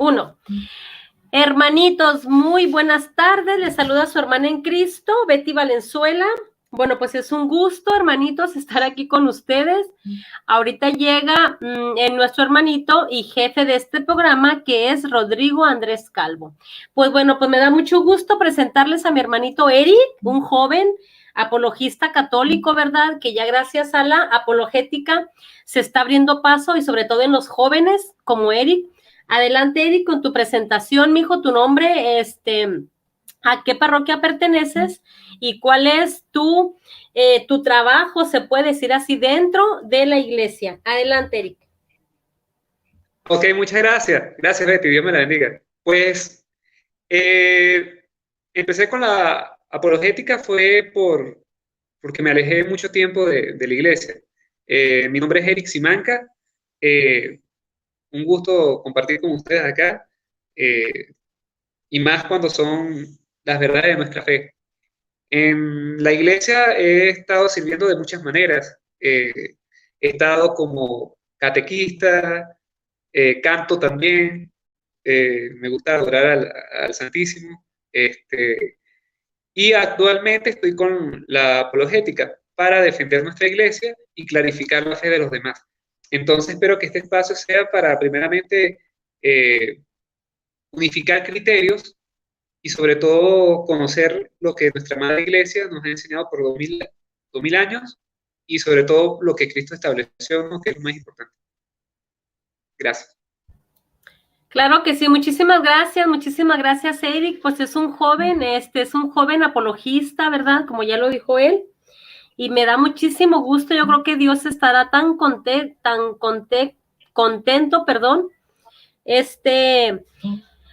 Uno. Hermanitos, muy buenas tardes. Les saluda su hermana en Cristo, Betty Valenzuela. Bueno, pues es un gusto, hermanitos, estar aquí con ustedes. Ahorita llega nuestro hermanito y jefe de este programa, que es Rodrigo Andrés Calvo. Pues bueno, pues me da mucho gusto presentarles a mi hermanito Eric, un joven apologista católico, ¿verdad? Que ya gracias a la apologética se está abriendo paso y sobre todo en los jóvenes como Eric. Adelante, Eric, con tu presentación, mijo, tu nombre, a qué parroquia perteneces y cuál es tu trabajo, se puede decir así, dentro de la iglesia. Adelante, Eric. Ok, muchas gracias. Gracias, Betty. Dios me la bendiga. Pues empecé con la apologética fue porque me alejé mucho tiempo de la iglesia. Mi nombre es Eric Simanca. Un gusto compartir con ustedes acá, y más cuando son las verdades de nuestra fe. En la iglesia he estado sirviendo de muchas maneras. He estado como catequista, canto también, me gusta adorar al Santísimo, y actualmente estoy con la apologética para defender nuestra iglesia y clarificar la fe de los demás. Entonces espero que este espacio sea para primeramente unificar criterios y sobre todo conocer lo que nuestra Madre Iglesia nos ha enseñado por 2000 años y sobre todo lo que Cristo estableció, ¿no? Que es lo más importante. Gracias. Claro que sí, muchísimas gracias, Eric. Pues es un joven, es un joven apologista, ¿verdad? Como ya lo dijo él. Y me da muchísimo gusto, yo creo que Dios estará tan contento, perdón.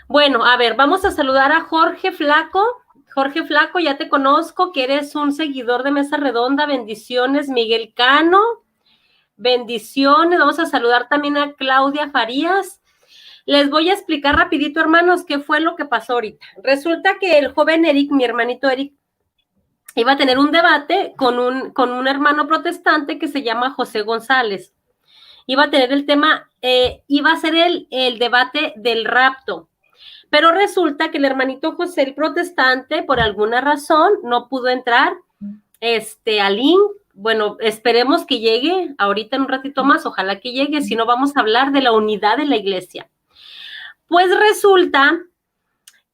Bueno, a ver, vamos a saludar a Jorge Flaco. Jorge Flaco, ya te conozco, que eres un seguidor de Mesa Redonda. Bendiciones, Miguel Cano. Bendiciones. Vamos a saludar también a Claudia Farías. Les voy a explicar rapidito, hermanos, qué fue lo que pasó ahorita. Resulta que el joven Eric, mi hermanito Eric, iba a tener un debate con un hermano protestante que se llama José González. Iba a tener el tema, iba a ser el debate del rapto. Pero resulta que el hermanito José, el protestante, por alguna razón, no pudo entrar al link. Bueno, esperemos que llegue ahorita en un ratito más, ojalá que llegue, si no vamos a hablar de la unidad de la iglesia. Pues resulta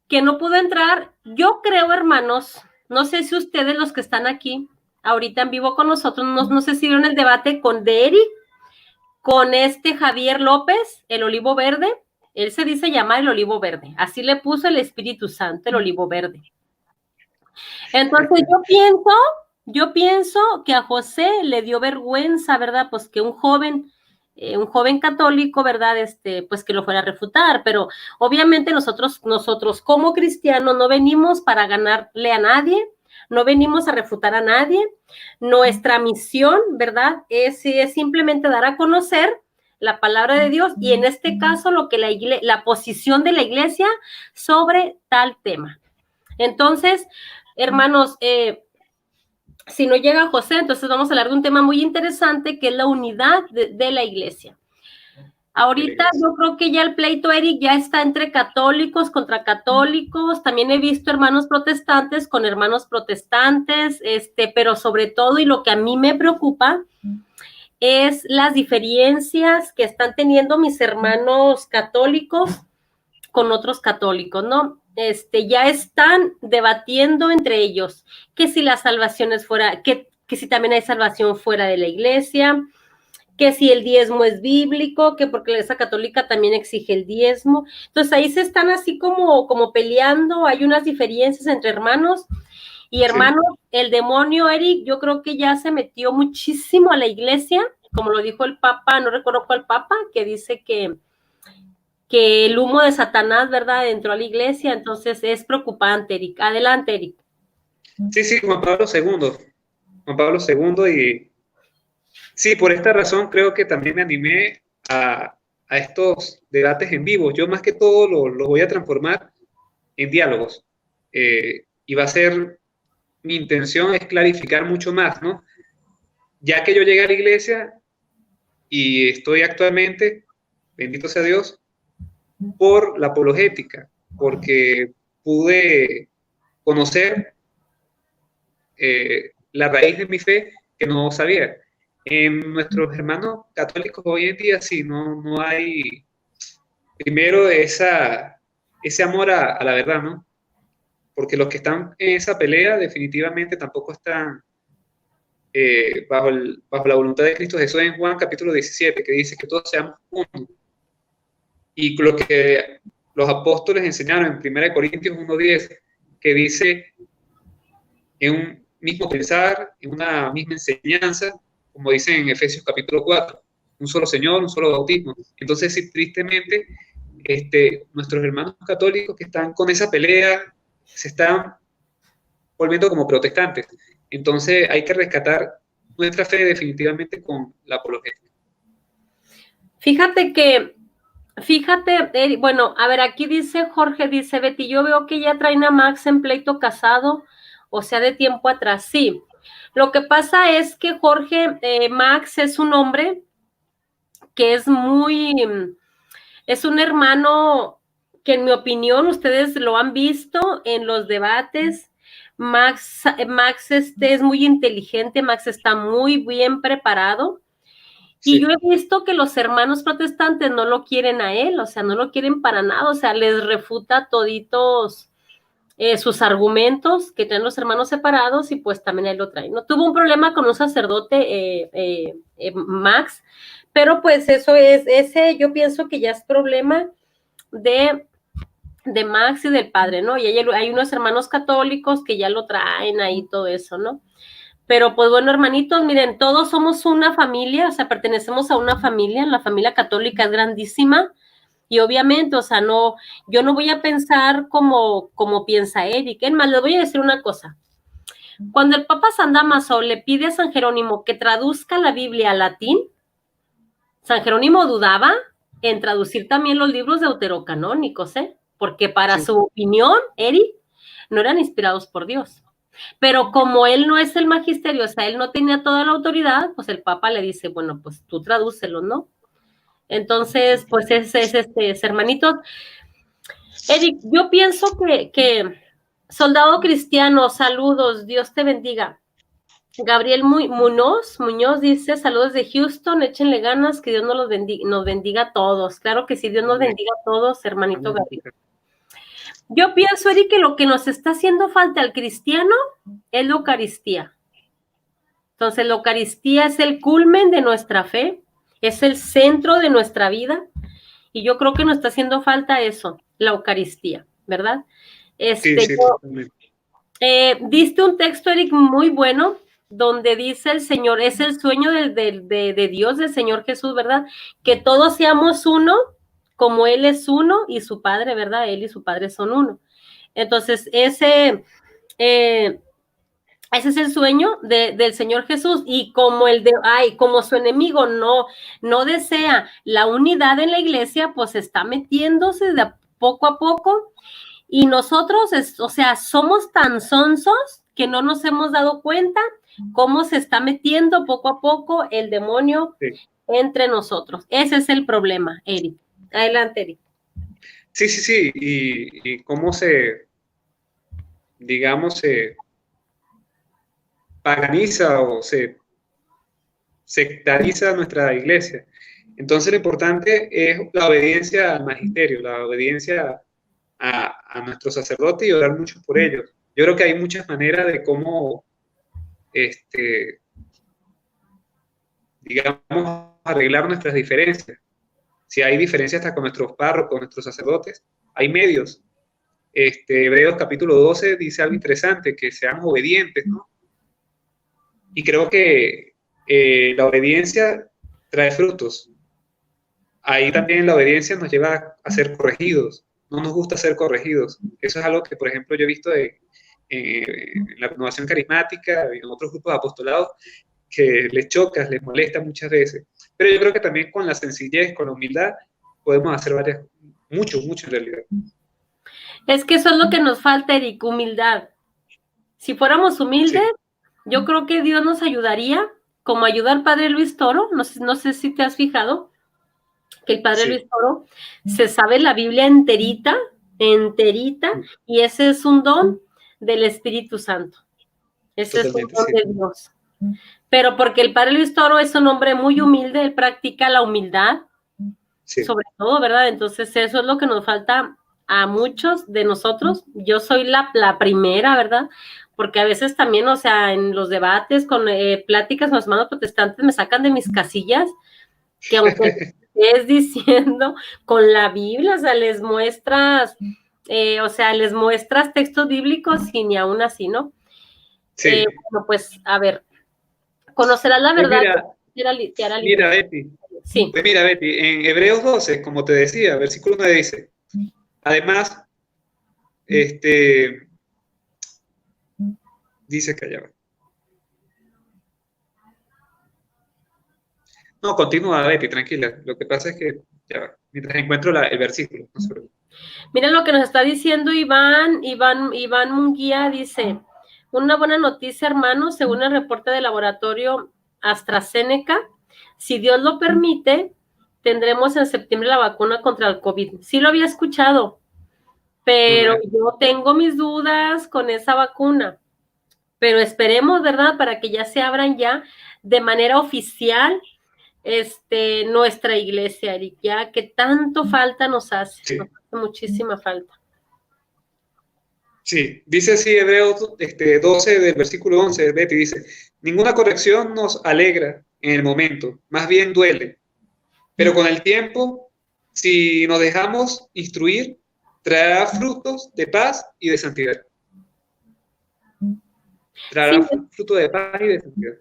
que no pudo entrar. Yo creo, hermanos, no sé si ustedes, los que están aquí ahorita en vivo con nosotros, no sé si vieron el debate de Eric, con Javier López, el Olivo Verde. Él se dice llamar el Olivo Verde. Así le puso el Espíritu Santo, el Olivo Verde. Entonces yo pienso que a José le dio vergüenza, ¿verdad? Pues que un joven católico, ¿verdad? Pues que lo fuera a refutar, pero obviamente nosotros como cristianos no venimos para ganarle a nadie, no venimos a refutar a nadie. Nuestra misión, ¿verdad? Es simplemente dar a conocer la palabra de Dios y en este caso la posición de la iglesia sobre tal tema. Entonces, hermanos, si no llega José, entonces vamos a hablar de un tema muy interesante que es la unidad de la iglesia. Ahorita yo creo que ya el pleito, Eric, ya está entre católicos contra católicos. También he visto hermanos protestantes con hermanos protestantes, pero sobre todo, y lo que a mí me preocupa, es las diferencias que están teniendo mis hermanos católicos con otros católicos, ¿no? Ya están debatiendo entre ellos que si la salvación es fuera, que si también hay salvación fuera de la iglesia, que si el diezmo es bíblico, que porque la iglesia católica también exige el diezmo. Entonces ahí se están así como peleando, hay unas diferencias entre hermanos. Y hermanos, sí, el demonio, Eric, yo creo que ya se metió muchísimo a la iglesia, como lo dijo el Papa, no recuerdo cuál Papa, que dice que el humo de Satanás, ¿verdad?, entró a la iglesia. Entonces es preocupante, Eric. Adelante, Eric. Sí, Juan Pablo II, y sí, por esta razón creo que también me animé a estos debates en vivo. Yo más que todo lo voy a transformar en diálogos, y va a ser, mi intención es clarificar mucho más, ¿no? Ya que yo llegué a la iglesia y estoy actualmente, bendito sea Dios, por la apologética, porque pude conocer la raíz de mi fe que no sabía. En nuestros hermanos católicos hoy en día sí, no hay, primero, ese amor a la verdad, ¿no? Porque los que están en esa pelea definitivamente tampoco están bajo la voluntad de Cristo Jesús en Juan capítulo 17, que dice que todos seamos uno. Y lo que los apóstoles enseñaron en 1 Corintios 1:10, que dice en un mismo pensar, en una misma enseñanza, como dice en Efesios capítulo 4, un solo Señor, un solo bautismo. Entonces, sí, tristemente, nuestros hermanos católicos que están con esa pelea se están volviendo como protestantes. Entonces, hay que rescatar nuestra fe definitivamente con la apologética. Fíjate, bueno, a ver, aquí dice Jorge, dice Betty, yo veo que ya traen a Max en pleito casado, o sea, de tiempo atrás, sí. Lo que pasa es que Jorge, Max es un hombre que es un hermano que en mi opinión ustedes lo han visto en los debates. Max es muy inteligente, Max está muy bien preparado. Y yo he visto que los hermanos protestantes no lo quieren a él, o sea, no lo quieren para nada, o sea, les refuta toditos sus argumentos que traen los hermanos separados y pues también él lo trae. No tuvo un problema con un sacerdote, Max, pero pues ese yo pienso que ya es problema de Max y del padre, ¿no? Y hay unos hermanos católicos que ya lo traen ahí todo eso, ¿no? Pero pues bueno, hermanitos, miren, todos somos una familia, o sea, pertenecemos a una familia, la familia católica es grandísima y obviamente, o sea, yo no voy a pensar como piensa Eric. Es más, les voy a decir una cosa. Cuando el Papa San Damaso le pide a San Jerónimo que traduzca la Biblia al latín, San Jerónimo dudaba en traducir también los libros deuterocanónicos, porque para su opinión, Eric, no eran inspirados por Dios. Pero como él no es el magisterio, o sea, él no tenía toda la autoridad, pues el Papa le dice, bueno, pues tú tradúcelo, ¿no? Entonces, pues es hermanito. Eric, yo pienso que soldado cristiano, saludos, Dios te bendiga. Gabriel Muñoz dice, saludos de Houston, échenle ganas, que Dios nos bendiga a todos. Claro que sí, Dios nos bendiga a todos, hermanito Gabriel. Yo pienso, Eric, que lo que nos está haciendo falta al cristiano es la Eucaristía. Entonces, la Eucaristía es el culmen de nuestra fe, es el centro de nuestra vida, y yo creo que nos está haciendo falta eso, la Eucaristía, ¿verdad? Sí, diste un texto, Eric, muy bueno, donde dice el Señor, es el sueño de Dios, del Señor Jesús, ¿verdad? Que todos seamos uno, como Él es uno, y su Padre, ¿verdad? Él y su Padre son uno. Entonces, ese es el sueño del Señor Jesús, y como su enemigo no desea la unidad en la iglesia, pues está metiéndose de poco a poco, y nosotros, o sea, somos tan sonsos que no nos hemos dado cuenta cómo se está metiendo poco a poco el demonio entre nosotros. Ese es el problema, Eric. Adelante, Eric. Sí, y cómo digamos, se paganiza o se sectariza nuestra iglesia. Entonces lo importante es la obediencia al magisterio, la obediencia a nuestros sacerdotes y orar mucho por ellos. Yo creo que hay muchas maneras de cómo, digamos, arreglar nuestras diferencias. Si hay diferencias hasta con nuestros párrocos, nuestros sacerdotes, hay medios. Hebreos capítulo 12 dice algo interesante, que seamos obedientes, ¿no? Y creo que la obediencia trae frutos. Ahí también la obediencia nos lleva a ser corregidos. No nos gusta ser corregidos. Eso es algo que, por ejemplo, yo he visto en la renovación carismática y en otros grupos de apostolados, que les choca, les molesta muchas veces. Pero yo creo que también con la sencillez, con la humildad, podemos hacer mucho en realidad. Es que eso es lo que nos falta, Eric, humildad. Si fuéramos humildes, yo creo que Dios nos ayudaría, como ayuda al Padre Luis Toro, no sé si te has fijado, que el padre Sí. Luis Toro se sabe la Biblia enterita, y ese es un don del Espíritu Santo. Ese es un Totalmente, don sí. de Dios. Pero porque el padre Luis Toro es un hombre muy humilde, él practica la humildad, Sí. sobre todo, ¿verdad? Entonces eso es lo que nos falta a muchos de nosotros. Yo soy la primera, ¿verdad? Porque a veces también, o sea, en los debates, con pláticas con los hermanos protestantes, me sacan de mis casillas, que aunque estés diciendo con la Biblia, o sea, les muestras textos bíblicos y ni aún así, ¿no? Sí. Bueno, pues, a ver, conocerás la Pues verdad, mira, te hará libre. Betty. Sí. Pues mira, Betty, en Hebreos 12, como te decía, versículo 9 dice, además, dice que allá va. No, continúa, Betty, tranquila. Lo que pasa es que, ya va, mientras encuentro el versículo, no se preocupe. Mira lo que nos está diciendo Iván Munguía, dice, una buena noticia, hermanos, según el reporte del laboratorio AstraZeneca, si Dios lo permite, tendremos en septiembre la vacuna contra el COVID. Sí lo había escuchado, pero yo tengo mis dudas con esa vacuna. Pero esperemos, ¿verdad? Para que ya se abran ya de manera oficial nuestra iglesia, Eric, ya que tanto falta nos hace, Sí. nos hace muchísima falta. Sí, dice así Hebreos 12 del versículo 11, Betty, dice, ninguna corrección nos alegra en el momento, más bien duele, pero con el tiempo, si nos dejamos instruir, traerá frutos de paz y de santidad. Traerá fruto de paz y de santidad.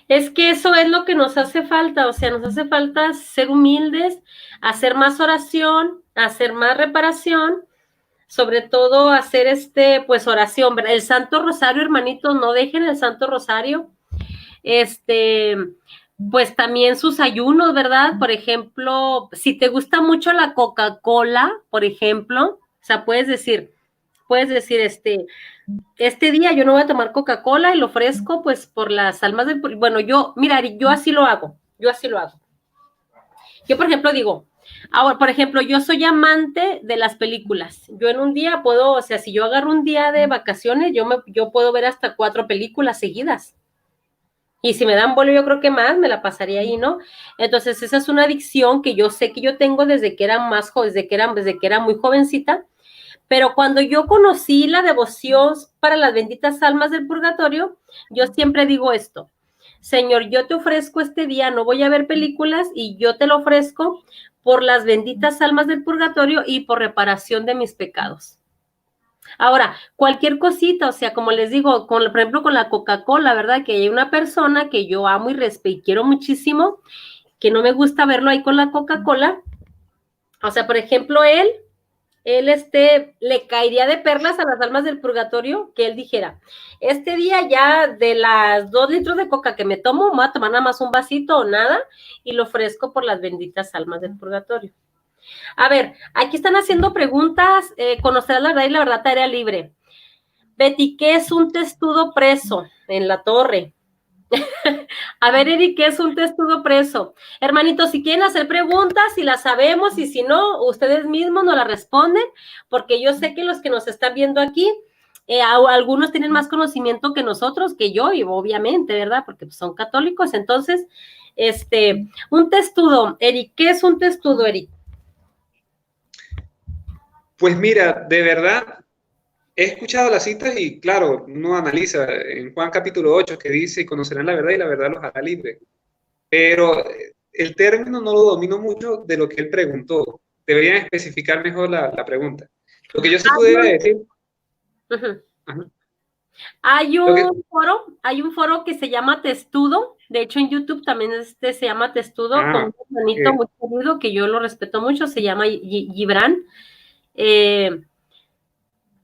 Es que eso es lo que nos hace falta, o sea, nos hace falta ser humildes, hacer más oración, hacer más reparación, sobre todo hacer pues oración, ¿verdad? El Santo Rosario, hermanitos, no dejen el Santo Rosario, pues también sus ayunos, ¿verdad? Por ejemplo, si te gusta mucho la Coca-Cola, por ejemplo, o sea, puedes decir, este día yo no voy a tomar Coca-Cola y lo ofrezco pues por las almas del... Bueno, yo así lo hago, Yo, por ejemplo, digo, ahora, por ejemplo, yo soy amante de las películas. Yo en un día puedo, o sea, si yo agarro un día de vacaciones, yo puedo ver hasta 4 películas seguidas. Y si me dan vuelo, yo creo que más, me la pasaría ahí, ¿no? Entonces, esa es una adicción que yo sé que yo tengo desde que era más joven, desde que era muy jovencita. Pero cuando yo conocí la devoción para las benditas almas del purgatorio, yo siempre digo esto, Señor, yo te ofrezco este día, no voy a ver películas y yo te lo ofrezco por las benditas almas del purgatorio y por reparación de mis pecados. Ahora, cualquier cosita, o sea, como les digo, por ejemplo, con la Coca-Cola, ¿verdad? Que hay una persona que yo amo y respeto y quiero muchísimo, que no me gusta verlo ahí con la Coca-Cola. O sea, por ejemplo, él le caería de perlas a las almas del purgatorio que él dijera, este día ya de las 2 litros de coca que me tomo, me voy a tomar nada más un vasito o nada y lo ofrezco por las benditas almas del purgatorio. A ver, aquí están haciendo preguntas, conocerás la verdad y la verdad te hará libre. Betty, ¿qué es un testudo preso en la torre? A ver, Eric, ¿qué es un testudo preso? Hermanitos, si quieren hacer preguntas, si las sabemos y si no, ustedes mismos nos las responden, porque yo sé que los que nos están viendo aquí, algunos tienen más conocimiento que nosotros, que yo, y obviamente, ¿verdad? Porque son católicos. Entonces, un testudo, Eric, ¿qué es un testudo, Eric? Pues mira, de verdad, he escuchado las citas y claro, uno analiza en Juan capítulo 8 que dice, y conocerán la verdad y la verdad los hará libre. Pero el término no lo domino mucho de lo que él preguntó. Deberían especificar mejor la pregunta. Lo que yo sí pudiera decir... Uh-huh. Hay un foro que se llama Testudo, de hecho en YouTube también se llama Testudo, con un hermanito muy querido que yo lo respeto mucho, se llama Gibran. ¿Qué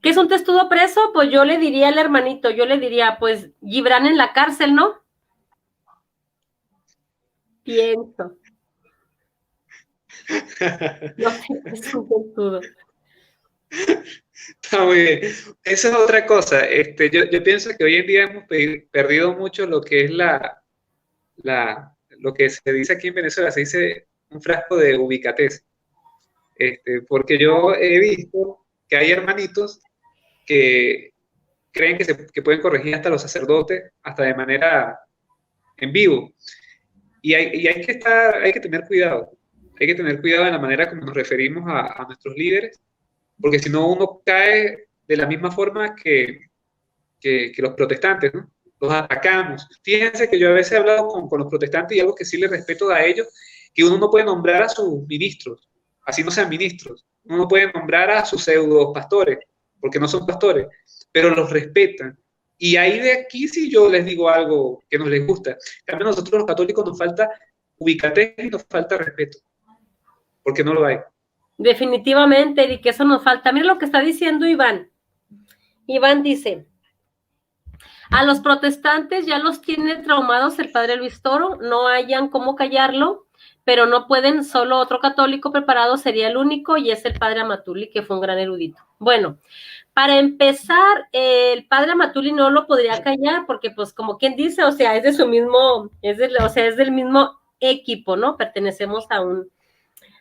es un testudo preso? Pues yo le diría al hermanito, pues Gibran en la cárcel, ¿no? Pienso. No sé qué es un testudo. Está muy bien. Esa es otra cosa. Yo pienso que hoy en día hemos perdido mucho lo que es lo que se dice aquí en Venezuela, se dice un frasco de ubicatez, porque yo he visto que hay hermanitos que creen que pueden corregir hasta los sacerdotes, hasta de manera en vivo. Y hay que tener cuidado. Hay que tener cuidado en la manera como nos referimos a nuestros líderes, porque si no uno cae de la misma forma que los protestantes, ¿no? Los atacamos. Fíjense que yo a veces he hablado con los protestantes y algo que sí les respeto a ellos, que uno no puede nombrar a sus ministros, así no sean ministros. Uno no puede nombrar a sus pseudo pastores, porque no son pastores, pero los respetan. Y ahí de aquí sí yo les digo algo que nos les gusta. También a nosotros los católicos nos falta ubicatez y nos falta respeto, porque no lo hay. Definitivamente, Eric, eso nos falta. Mira lo que está diciendo Iván. Iván dice, a los protestantes ya los tiene traumados el padre Luis Toro, no hayan cómo callarlo, pero no pueden, solo otro católico preparado sería el único, y es el padre Amatuli, que fue un gran erudito. Bueno, para empezar, el padre Amatuli no lo podría callar, porque pues como quien dice, o sea, es de su mismo, es del mismo equipo, ¿no? Pertenecemos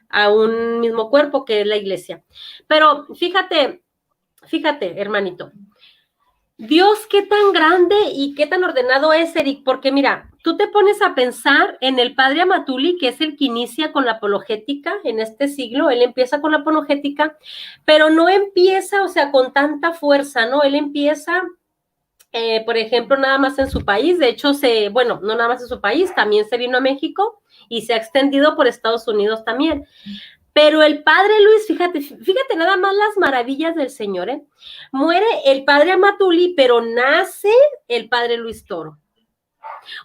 a un mismo cuerpo que es la iglesia. Pero fíjate, hermanito, Dios qué tan grande y qué tan ordenado es, Eric, porque mira, tú te pones a pensar en el padre Amatuli, que es el que inicia con la apologética en este siglo. Él empieza con la apologética, pero no empieza, o sea, con tanta fuerza, ¿no? Él empieza, por ejemplo, nada más en su país. De hecho, no nada más en su país, también se vino a México y se ha extendido por Estados Unidos también. Pero el padre Luis, fíjate nada más las maravillas del Señor, ¿eh? Muere el padre Amatuli, pero nace el padre Luis Toro.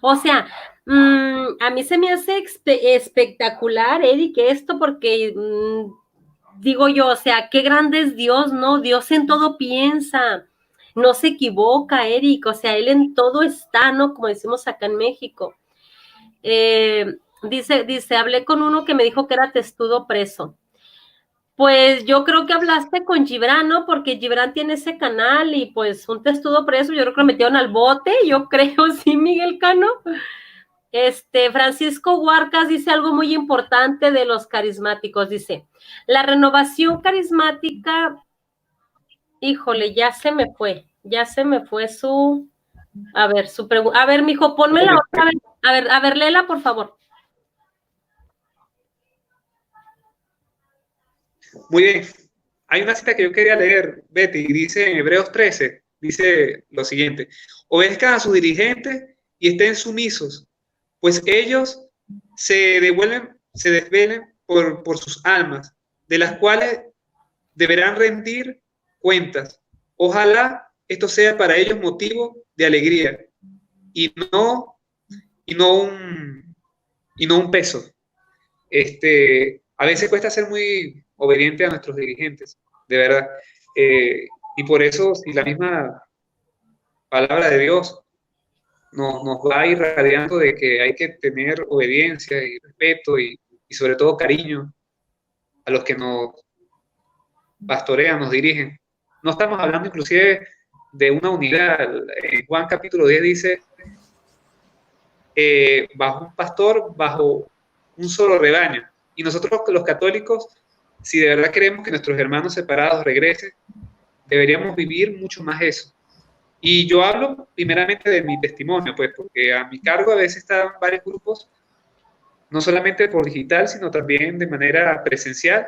O sea, a mí se me hace espectacular, Eric, esto, porque digo yo, o sea, qué grande es Dios, ¿no? Dios en todo piensa, no se equivoca, Eric, o sea, Él en todo está, ¿no? Como decimos acá en México. Dice, hablé con uno que me dijo que era testudo preso. Pues yo creo que hablaste con Gibran, ¿no? Porque Gibran tiene ese canal y pues un testudo preso, yo creo que lo metieron al bote, yo creo, sí, Miguel Cano. Francisco Huarcas dice algo muy importante de los carismáticos, dice, la renovación carismática, híjole, ya se me fue su, su pregunta. A ver, mijo, pónmela otra vez. A ver, léela, por favor. Muy bien. Hay una cita que yo quería leer, Betty, y dice en Hebreos 13, dice lo siguiente: obedezcan a sus dirigentes y estén sumisos, pues ellos se desvelen por sus almas, de las cuales deberán rendir cuentas. Ojalá esto sea para ellos motivo de alegría y no un peso. A veces cuesta ser muy obediente a nuestros dirigentes, de verdad. Y por eso, si la misma palabra de Dios nos va irradiando de que hay que tener obediencia y respeto y sobre todo cariño a los que nos pastorean, nos dirigen. No estamos hablando inclusive de una unidad. En Juan capítulo 10 dice, bajo un pastor, bajo un solo rebaño. Y nosotros los católicos, si de verdad queremos que nuestros hermanos separados regresen, deberíamos vivir mucho más eso. Y yo hablo primeramente de mi testimonio, pues, porque a mi cargo a veces están varios grupos, no solamente por digital, sino también de manera presencial.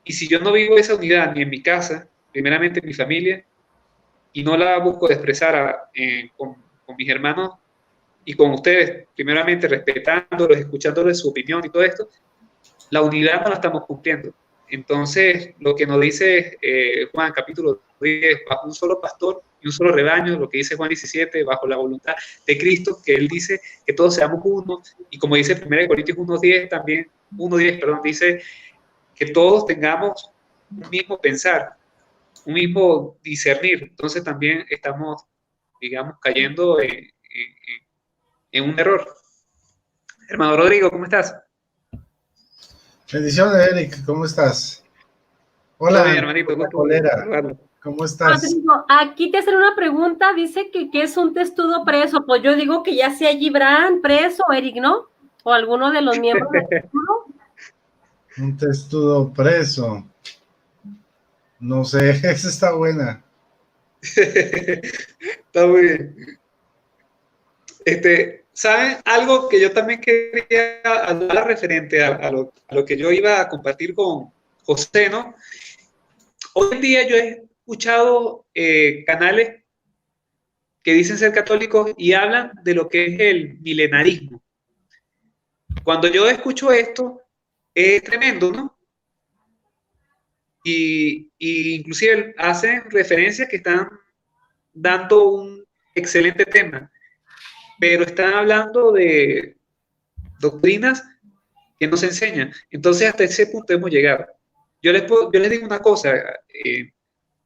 Y si yo no vivo esa unidad ni en mi casa, primeramente en mi familia, y no la busco de expresar con mis hermanos y con ustedes, primeramente respetándolos, escuchándoles su opinión y todo esto, la unidad no la estamos cumpliendo. Entonces, lo que nos dice Juan capítulo 10, bajo un solo pastor y un solo rebaño, lo que dice Juan 17, bajo la voluntad de Cristo, que Él dice que todos seamos uno, y como dice 1 Corintios 1:10 también, 1:10, dice que todos tengamos un mismo pensar, un mismo discernir. Entonces también estamos, digamos, cayendo en un error. Hermano Rodrigo, ¿cómo estás? Bendiciones, Eric, ¿cómo estás? Hola, bien, hermanito. ¿Cómo estás? Rodrigo, aquí te hacen una pregunta, dice que es un testudo preso. Pues yo digo que ya sea Gibran preso, Eric, ¿no? ¿O alguno de los miembros del testudo? Un testudo preso. No sé, esa está buena. Está muy bien. ¿Saben? Algo que yo también quería hablar referente a lo que yo iba a compartir con José, ¿no? Hoy en día yo he escuchado canales que dicen ser católicos y hablan de lo que es el milenarismo. Cuando yo escucho esto, es tremendo, ¿no? Y inclusive hacen referencias que están dando un excelente tema, pero están hablando de doctrinas que no se enseñan. Entonces, hasta ese punto hemos llegado. Yo les digo una cosa,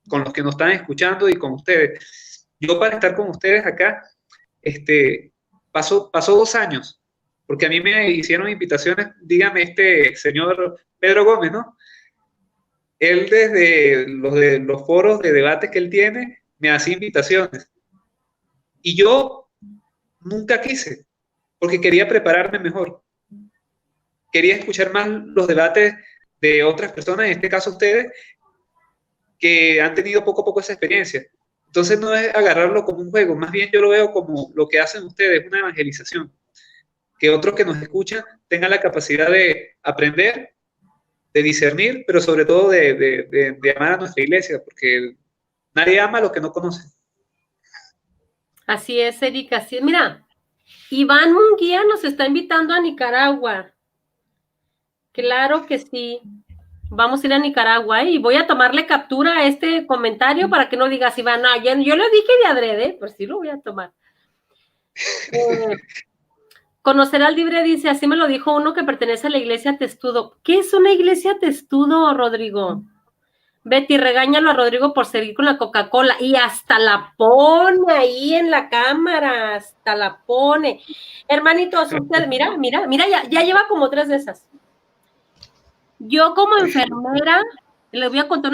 con los que nos están escuchando y con ustedes. Yo para estar con ustedes acá, pasó 2 años, porque a mí me hicieron invitaciones, dígame este señor Pedro Gómez, ¿no? Él desde los foros de debate que él tiene, me hacía invitaciones. Y yo nunca quise, porque quería prepararme mejor. Quería escuchar más los debates de otras personas, en este caso ustedes, que han tenido poco a poco esa experiencia. Entonces no es agarrarlo como un juego, más bien yo lo veo como lo que hacen ustedes, una evangelización. Que otros que nos escuchan tengan la capacidad de aprender, de discernir, pero sobre todo de amar a nuestra iglesia, porque nadie ama a lo que no conoce. Así es, Erika, así es. Mira, Iván Munguía nos está invitando a Nicaragua. Claro que sí. Vamos a ir a Nicaragua y voy a tomarle captura a este comentario para que no digas, Iván, no, yo lo dije de adrede, pues sí lo voy a tomar. Conocer al libre dice, así me lo dijo uno que pertenece a la iglesia Testudo. ¿Qué es una iglesia Testudo, Rodrigo? Betty, regáñalo a Rodrigo por seguir con la Coca-Cola. Y hasta la pone ahí en la cámara, hasta la pone. Hermanitos, ustedes, mira, ya lleva como 3 de esas. Yo como enfermera, les voy a contar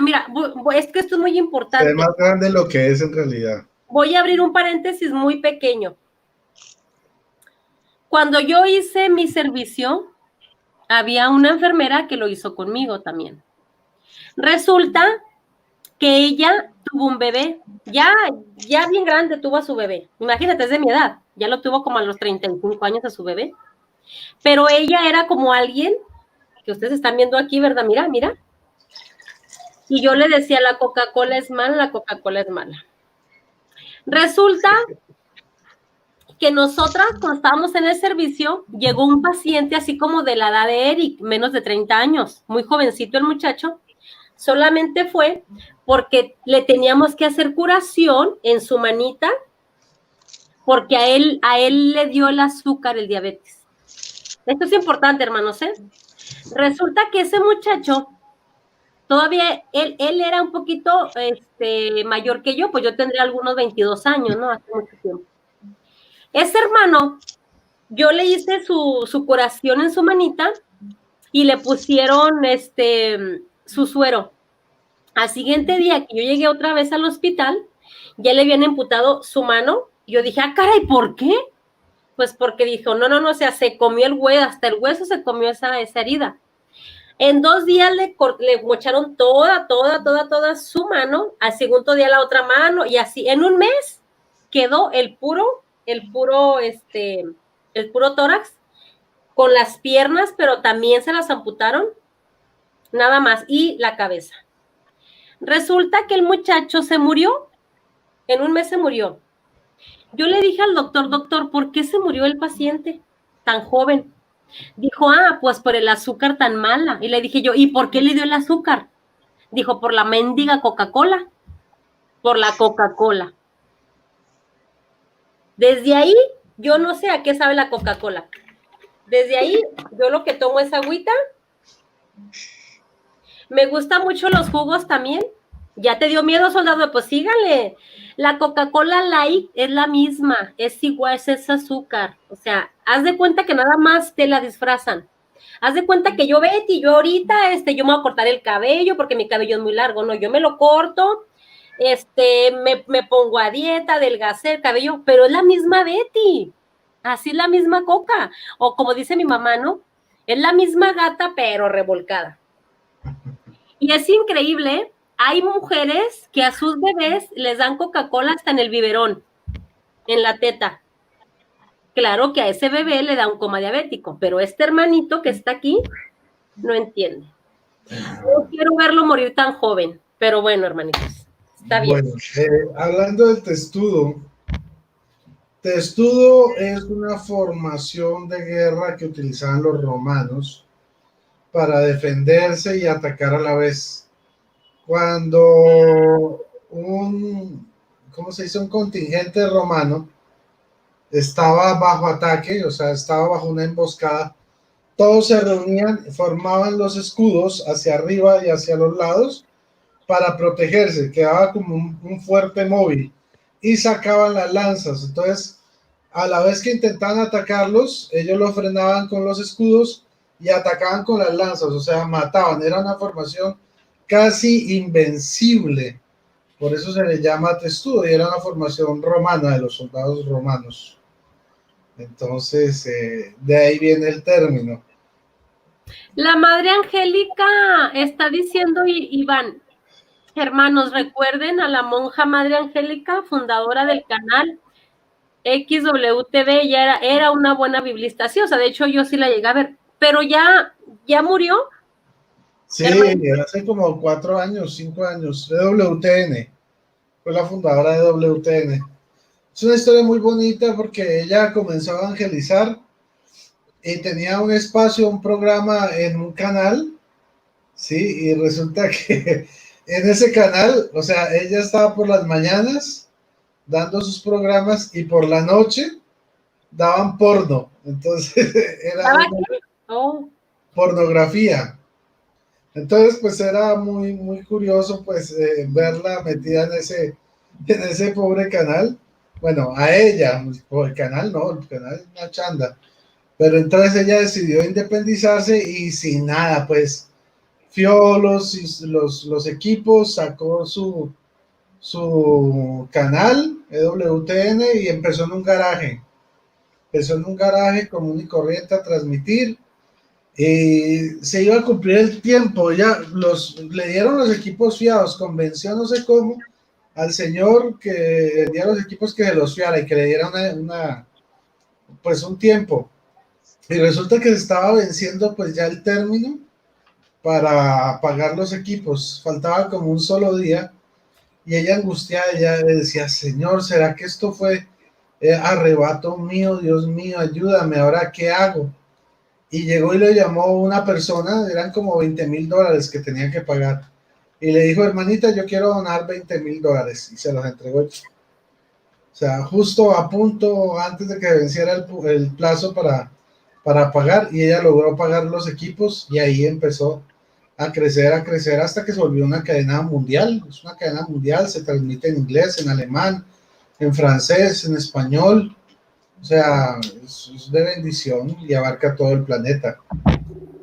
mira, es que esto es muy importante. Es más grande de lo que es en realidad. Voy a abrir un paréntesis muy pequeño. Cuando yo hice mi servicio, había una enfermera que lo hizo conmigo también. Resulta que ella tuvo un bebé, ya bien grande tuvo a su bebé. Imagínate, es de mi edad, ya lo tuvo como a los 35 años a su bebé. Pero ella era como alguien que ustedes están viendo aquí, ¿verdad? Mira. Y yo le decía, la Coca-Cola es mala, la Coca-Cola es mala. Resulta que nosotras, cuando estábamos en el servicio, llegó un paciente así como de la edad de Eric, menos de 30 años, muy jovencito el muchacho, solamente fue porque le teníamos que hacer curación en su manita, porque a él le dio el azúcar, el diabetes. Esto es importante, hermanos, ¿eh? Resulta que ese muchacho, todavía, él era un poquito mayor que yo, pues yo tendría algunos 22 años, ¿no? Hace mucho tiempo. Ese hermano, yo le hice su curación en su manita y le pusieron su suero. Al siguiente día que yo llegué otra vez al hospital, ya le habían amputado su mano. Y yo dije, caray, ¿por qué? Pues porque dijo, no, o sea, se comió el hueso, hasta el hueso se comió esa herida. En 2 días le mocharon toda su mano, al segundo día la otra mano, y así, en un mes quedó el puro tórax, con las piernas, pero también se las amputaron, nada más, y la cabeza. Resulta que el muchacho se murió, en un mes se murió. Yo le dije al doctor, ¿por qué se murió el paciente tan joven? Dijo, pues por el azúcar tan mala. Y le dije yo, ¿y por qué le dio el azúcar? Dijo, por la mendiga Coca-Cola. Por la Coca-Cola. Desde ahí, yo no sé a qué sabe la Coca-Cola. Desde ahí, yo lo que tomo es agüita. Me gustan mucho los jugos también. ¿Ya te dio miedo, soldado? Pues sígale. La Coca-Cola Light es la misma, es igual, es azúcar. O sea, haz de cuenta que nada más te la disfrazan. Haz de cuenta que yo, Betty, yo ahorita, yo me voy a cortar el cabello porque mi cabello es muy largo, ¿no? Yo me lo corto, me pongo a dieta, adelgacé el cabello, pero es la misma Betty. Así es la misma coca, o como dice mi mamá, ¿no? Es la misma gata, pero revolcada. Y es increíble, hay mujeres que a sus bebés les dan Coca-Cola hasta en el biberón, en la teta. Claro que a ese bebé le da un coma diabético, pero este hermanito que está aquí no entiende. No quiero verlo morir tan joven, pero bueno, hermanitos, está bien. Bueno, hablando del testudo, testudo es una formación de guerra que utilizaban los romanos para defenderse y atacar a la vez. Cuando ¿cómo se dice? Un contingente romano estaba bajo ataque, o sea, estaba bajo una emboscada, todos se reunían, formaban los escudos hacia arriba y hacia los lados para protegerse, quedaba como un fuerte móvil y sacaban las lanzas. Entonces, a la vez que intentaban atacarlos, ellos los frenaban con los escudos y atacaban con las lanzas, o sea, mataban. Era una formación casi invencible, por eso se le llama testudo y era una formación romana de los soldados romanos. Entonces, de ahí viene el término. La Madre Angélica está diciendo, Iván, hermanos, recuerden a la monja Madre Angélica, fundadora del canal XWTV, ella era una buena biblista, sí, o sea, de hecho yo sí la llegué a ver, pero ya murió. Sí, Hermano. hace como 4 años, 5 años, de WTN, fue la fundadora de WTN. Es una historia muy bonita porque ella comenzó a evangelizar y tenía un espacio, un programa en un canal, sí, y resulta que en ese canal, o sea, ella estaba por las mañanas dando sus programas y por la noche daban porno, entonces era pornografía. Entonces, pues era muy, muy curioso, pues, verla metida en ese pobre canal. Bueno, a ella, o el canal no, el canal es una chanda. Pero entonces ella decidió independizarse y sin nada, pues, fió los equipos, sacó su canal, EWTN, y empezó en un garaje. Empezó en un garaje común y corriente a transmitir. Se iba a cumplir el tiempo, ya le dieron los equipos fiados, convenció no sé cómo al señor que vendía los equipos que se los fiara y que le diera pues un tiempo, y resulta que se estaba venciendo pues ya el término para pagar los equipos, faltaba como un solo día y ella angustiada, ella le decía, señor, ¿será que esto fue arrebato mío? Dios mío, ayúdame, ¿ahora qué hago? Y llegó y le llamó una persona, eran como $20,000 que tenían que pagar. Y le dijo, hermanita, yo quiero donar $20,000 y se los entregó. O sea, justo a punto, antes de que venciera el plazo para pagar, y ella logró pagar los equipos y ahí empezó a crecer hasta que se volvió una cadena mundial. Es una cadena mundial, se transmite en inglés, en alemán, en francés, en español. O sea, es de bendición y abarca todo el planeta.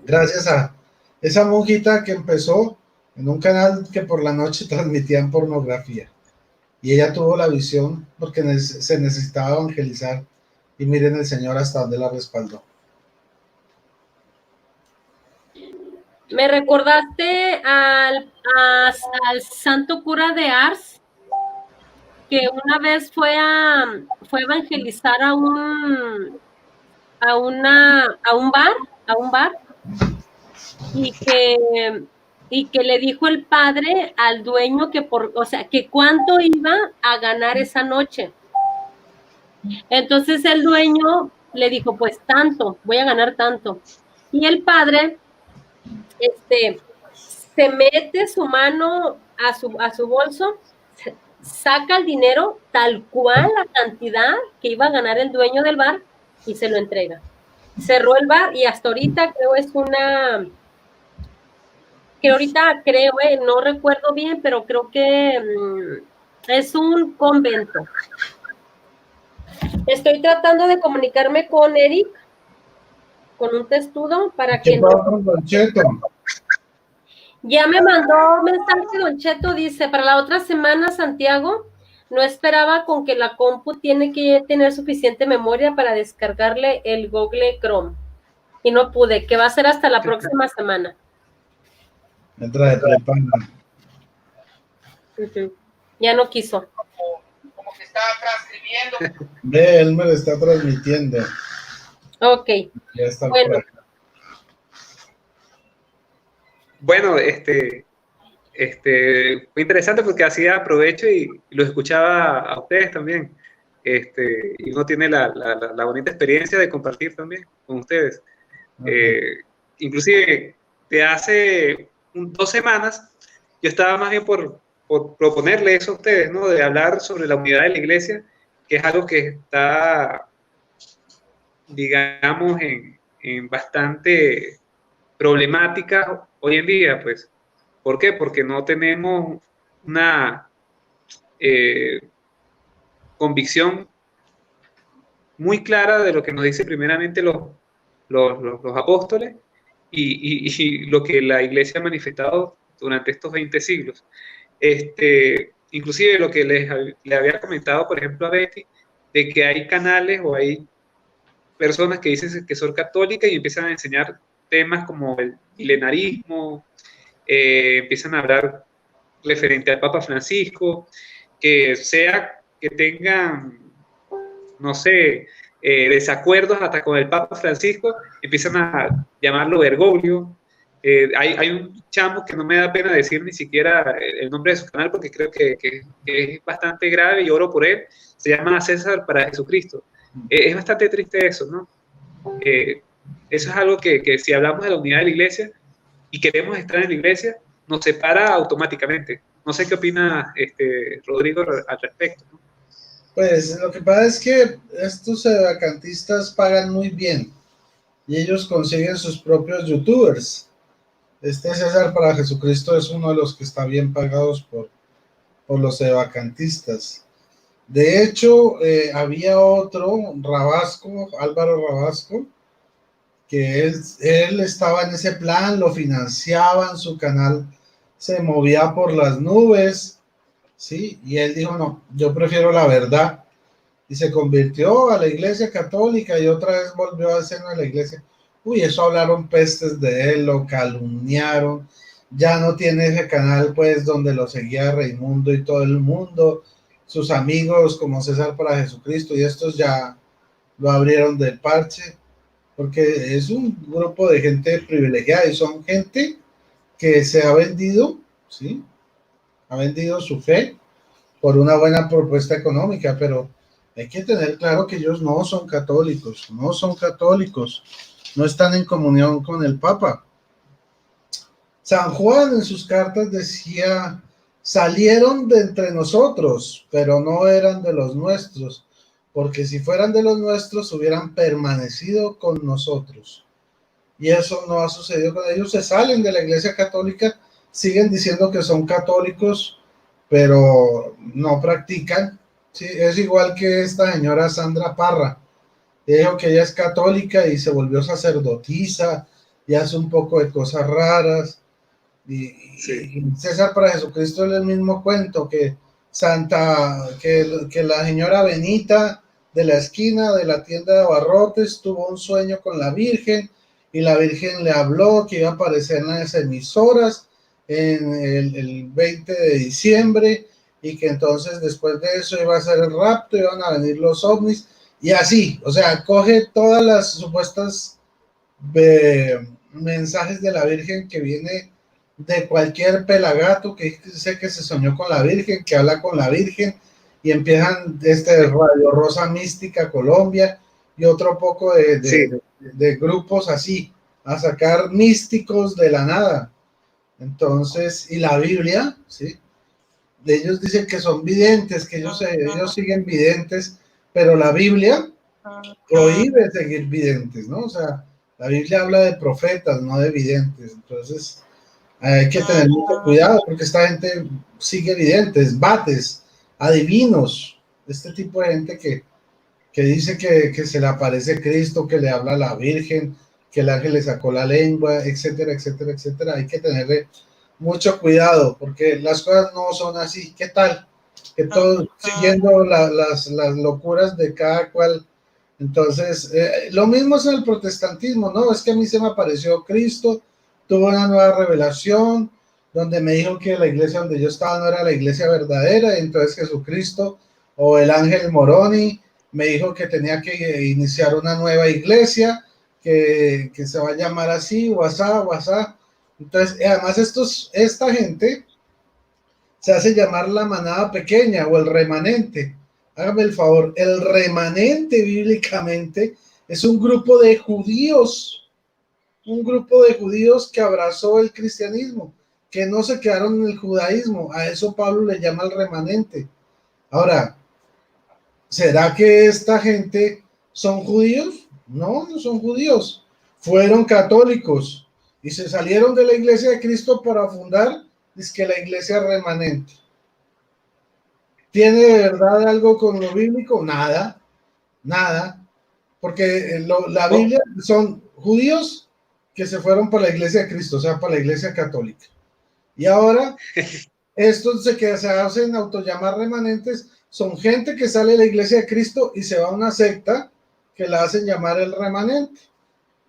Gracias a esa monjita que empezó en un canal que por la noche transmitían pornografía. Y ella tuvo la visión porque se necesitaba evangelizar. Y miren el Señor hasta dónde la respaldó. Me recordaste al santo cura de Ars, que una vez fue a evangelizar a un bar, y que le dijo el padre al dueño que que cuánto iba a ganar esa noche. Entonces el dueño le dijo, pues tanto, voy a ganar tanto. Y el padre se mete su mano a su bolso, saca el dinero tal cual la cantidad que iba a ganar el dueño del bar y se lo entrega. Cerró el bar y hasta ahorita no recuerdo bien, pero creo que es un convento. Estoy tratando de comunicarme con Eric, con un testudo, para que ya me mandó mensaje Don Cheto, dice, para la otra semana, Santiago, No esperaba con que la compu tiene que tener suficiente memoria para descargarle el Google Chrome. Y no pude, que va a ser hasta la próxima semana. Entra de prepara. Ya no quiso. Como que está transcribiendo. Ve, él me lo está transmitiendo. Ok. Ya está Bueno. por acá. Bueno, fue interesante porque hacía aprovecho y los escuchaba a ustedes también. Y uno tiene la bonita experiencia de compartir también con ustedes. Inclusive, de hace 2 semanas, yo estaba más bien por proponerle eso a ustedes, ¿no? De hablar sobre la unidad de la iglesia, que es algo que está, digamos, en bastante problemática hoy en día, pues. ¿Por qué? Porque no tenemos una convicción muy clara de lo que nos dice primeramente los apóstoles y lo que la iglesia ha manifestado durante estos 20 siglos. Inclusive lo que le había comentado, por ejemplo, a Betty, de que hay canales o hay personas que dicen que son católicas y empiezan a enseñar temas como el milenarismo, empiezan a hablar referente al Papa Francisco, que sea que tengan, no sé, desacuerdos hasta con el Papa Francisco, empiezan a llamarlo Bergoglio. Hay un chamo que no me da pena decir ni siquiera el nombre de su canal porque creo que es bastante grave y oro por él. Se llama César para Jesucristo. Es bastante triste eso, ¿no? Eso es algo que si hablamos de la unidad de la iglesia y queremos estar en la iglesia, nos separa automáticamente. No sé qué opina Rodrigo al respecto, ¿no? Pues lo que pasa es que estos vacantistas pagan muy bien y ellos consiguen sus propios youtubers. César para Jesucristo es uno de los que está bien pagados por los vacantistas. De hecho, había otro, Rabasco, Álvaro Rabasco, que él estaba en ese plan, lo financiaban, su canal se movía por las nubes, ¿sí? Y él dijo, no, yo prefiero la verdad. Y se convirtió a la iglesia católica y otra vez volvió al seno de la iglesia. Uy, eso hablaron pestes de él, lo calumniaron. Ya no tiene ese canal, pues, donde lo seguía Raimundo y todo el mundo. Sus amigos como César para Jesucristo y estos ya lo abrieron del parche, porque es un grupo de gente privilegiada y son gente que se ha vendido, ¿sí? Ha vendido su fe por una buena propuesta económica, pero hay que tener claro que ellos no son católicos, no están en comunión con el Papa. San Juan en sus cartas decía, salieron de entre nosotros, pero no eran de los nuestros, porque si fueran de los nuestros hubieran permanecido con nosotros. Y eso no ha sucedido con ellos, se salen de la iglesia católica, siguen diciendo que son católicos, pero no practican. Sí, es igual que esta señora Sandra Parra, dijo que ella es católica y se volvió sacerdotisa y hace un poco de cosas raras. Y César para Jesucristo es el mismo cuento que que la señora Benita de la esquina de la tienda de abarrotes tuvo un sueño con la Virgen y la Virgen le habló que iba a aparecer en las emisoras en el 20 de diciembre y que entonces después de eso iba a ser el rapto, iban a venir los ovnis y así, o sea, coge todas las supuestas mensajes de la Virgen que viene de cualquier pelagato que dice que se soñó con la Virgen, que habla con la Virgen y empiezan Radio Rosa Mística Colombia y otro poco de grupos así a sacar místicos de la nada. Entonces, y la Biblia, ¿sí? Ellos dicen que son videntes, que ellos siguen videntes, pero la Biblia prohíbe seguir videntes, ¿no? O sea, la Biblia habla de profetas, no de videntes. Entonces, hay que tener mucho cuidado porque esta gente sigue videntes, vates, adivinos, este tipo de gente que dice que se le aparece Cristo, que le habla a la Virgen, que el ángel le sacó la lengua, etcétera, etcétera, etcétera. Hay que tenerle mucho cuidado porque las cosas no son así. ¿Qué tal que todos siguiendo las locuras de cada cual. Entonces, lo mismo es en el protestantismo, ¿no? Es que a mí se me apareció Cristo, tuve una nueva revelación, donde me dijo que la iglesia donde yo estaba no era la iglesia verdadera, y entonces Jesucristo o el ángel Moroni me dijo que tenía que iniciar una nueva iglesia, que se va a llamar así, WhatsApp. Entonces, además esta gente se hace llamar la manada pequeña o el remanente. Hágame el favor, el remanente bíblicamente es un grupo de judíos que abrazó el cristianismo, que no se quedaron en el judaísmo. A eso Pablo le llama el remanente. Ahora, ¿será que esta gente son judíos? No, no son judíos. Fueron católicos y se salieron de la iglesia de Cristo para fundar, dizque la iglesia remanente. ¿Tiene de verdad algo con lo bíblico? Nada, porque la Biblia son judíos que se fueron para la iglesia de Cristo, o sea, para la iglesia católica. Y ahora, estos que se hacen autollamar remanentes son gente que sale de la iglesia de Cristo y se va a una secta que la hacen llamar el remanente.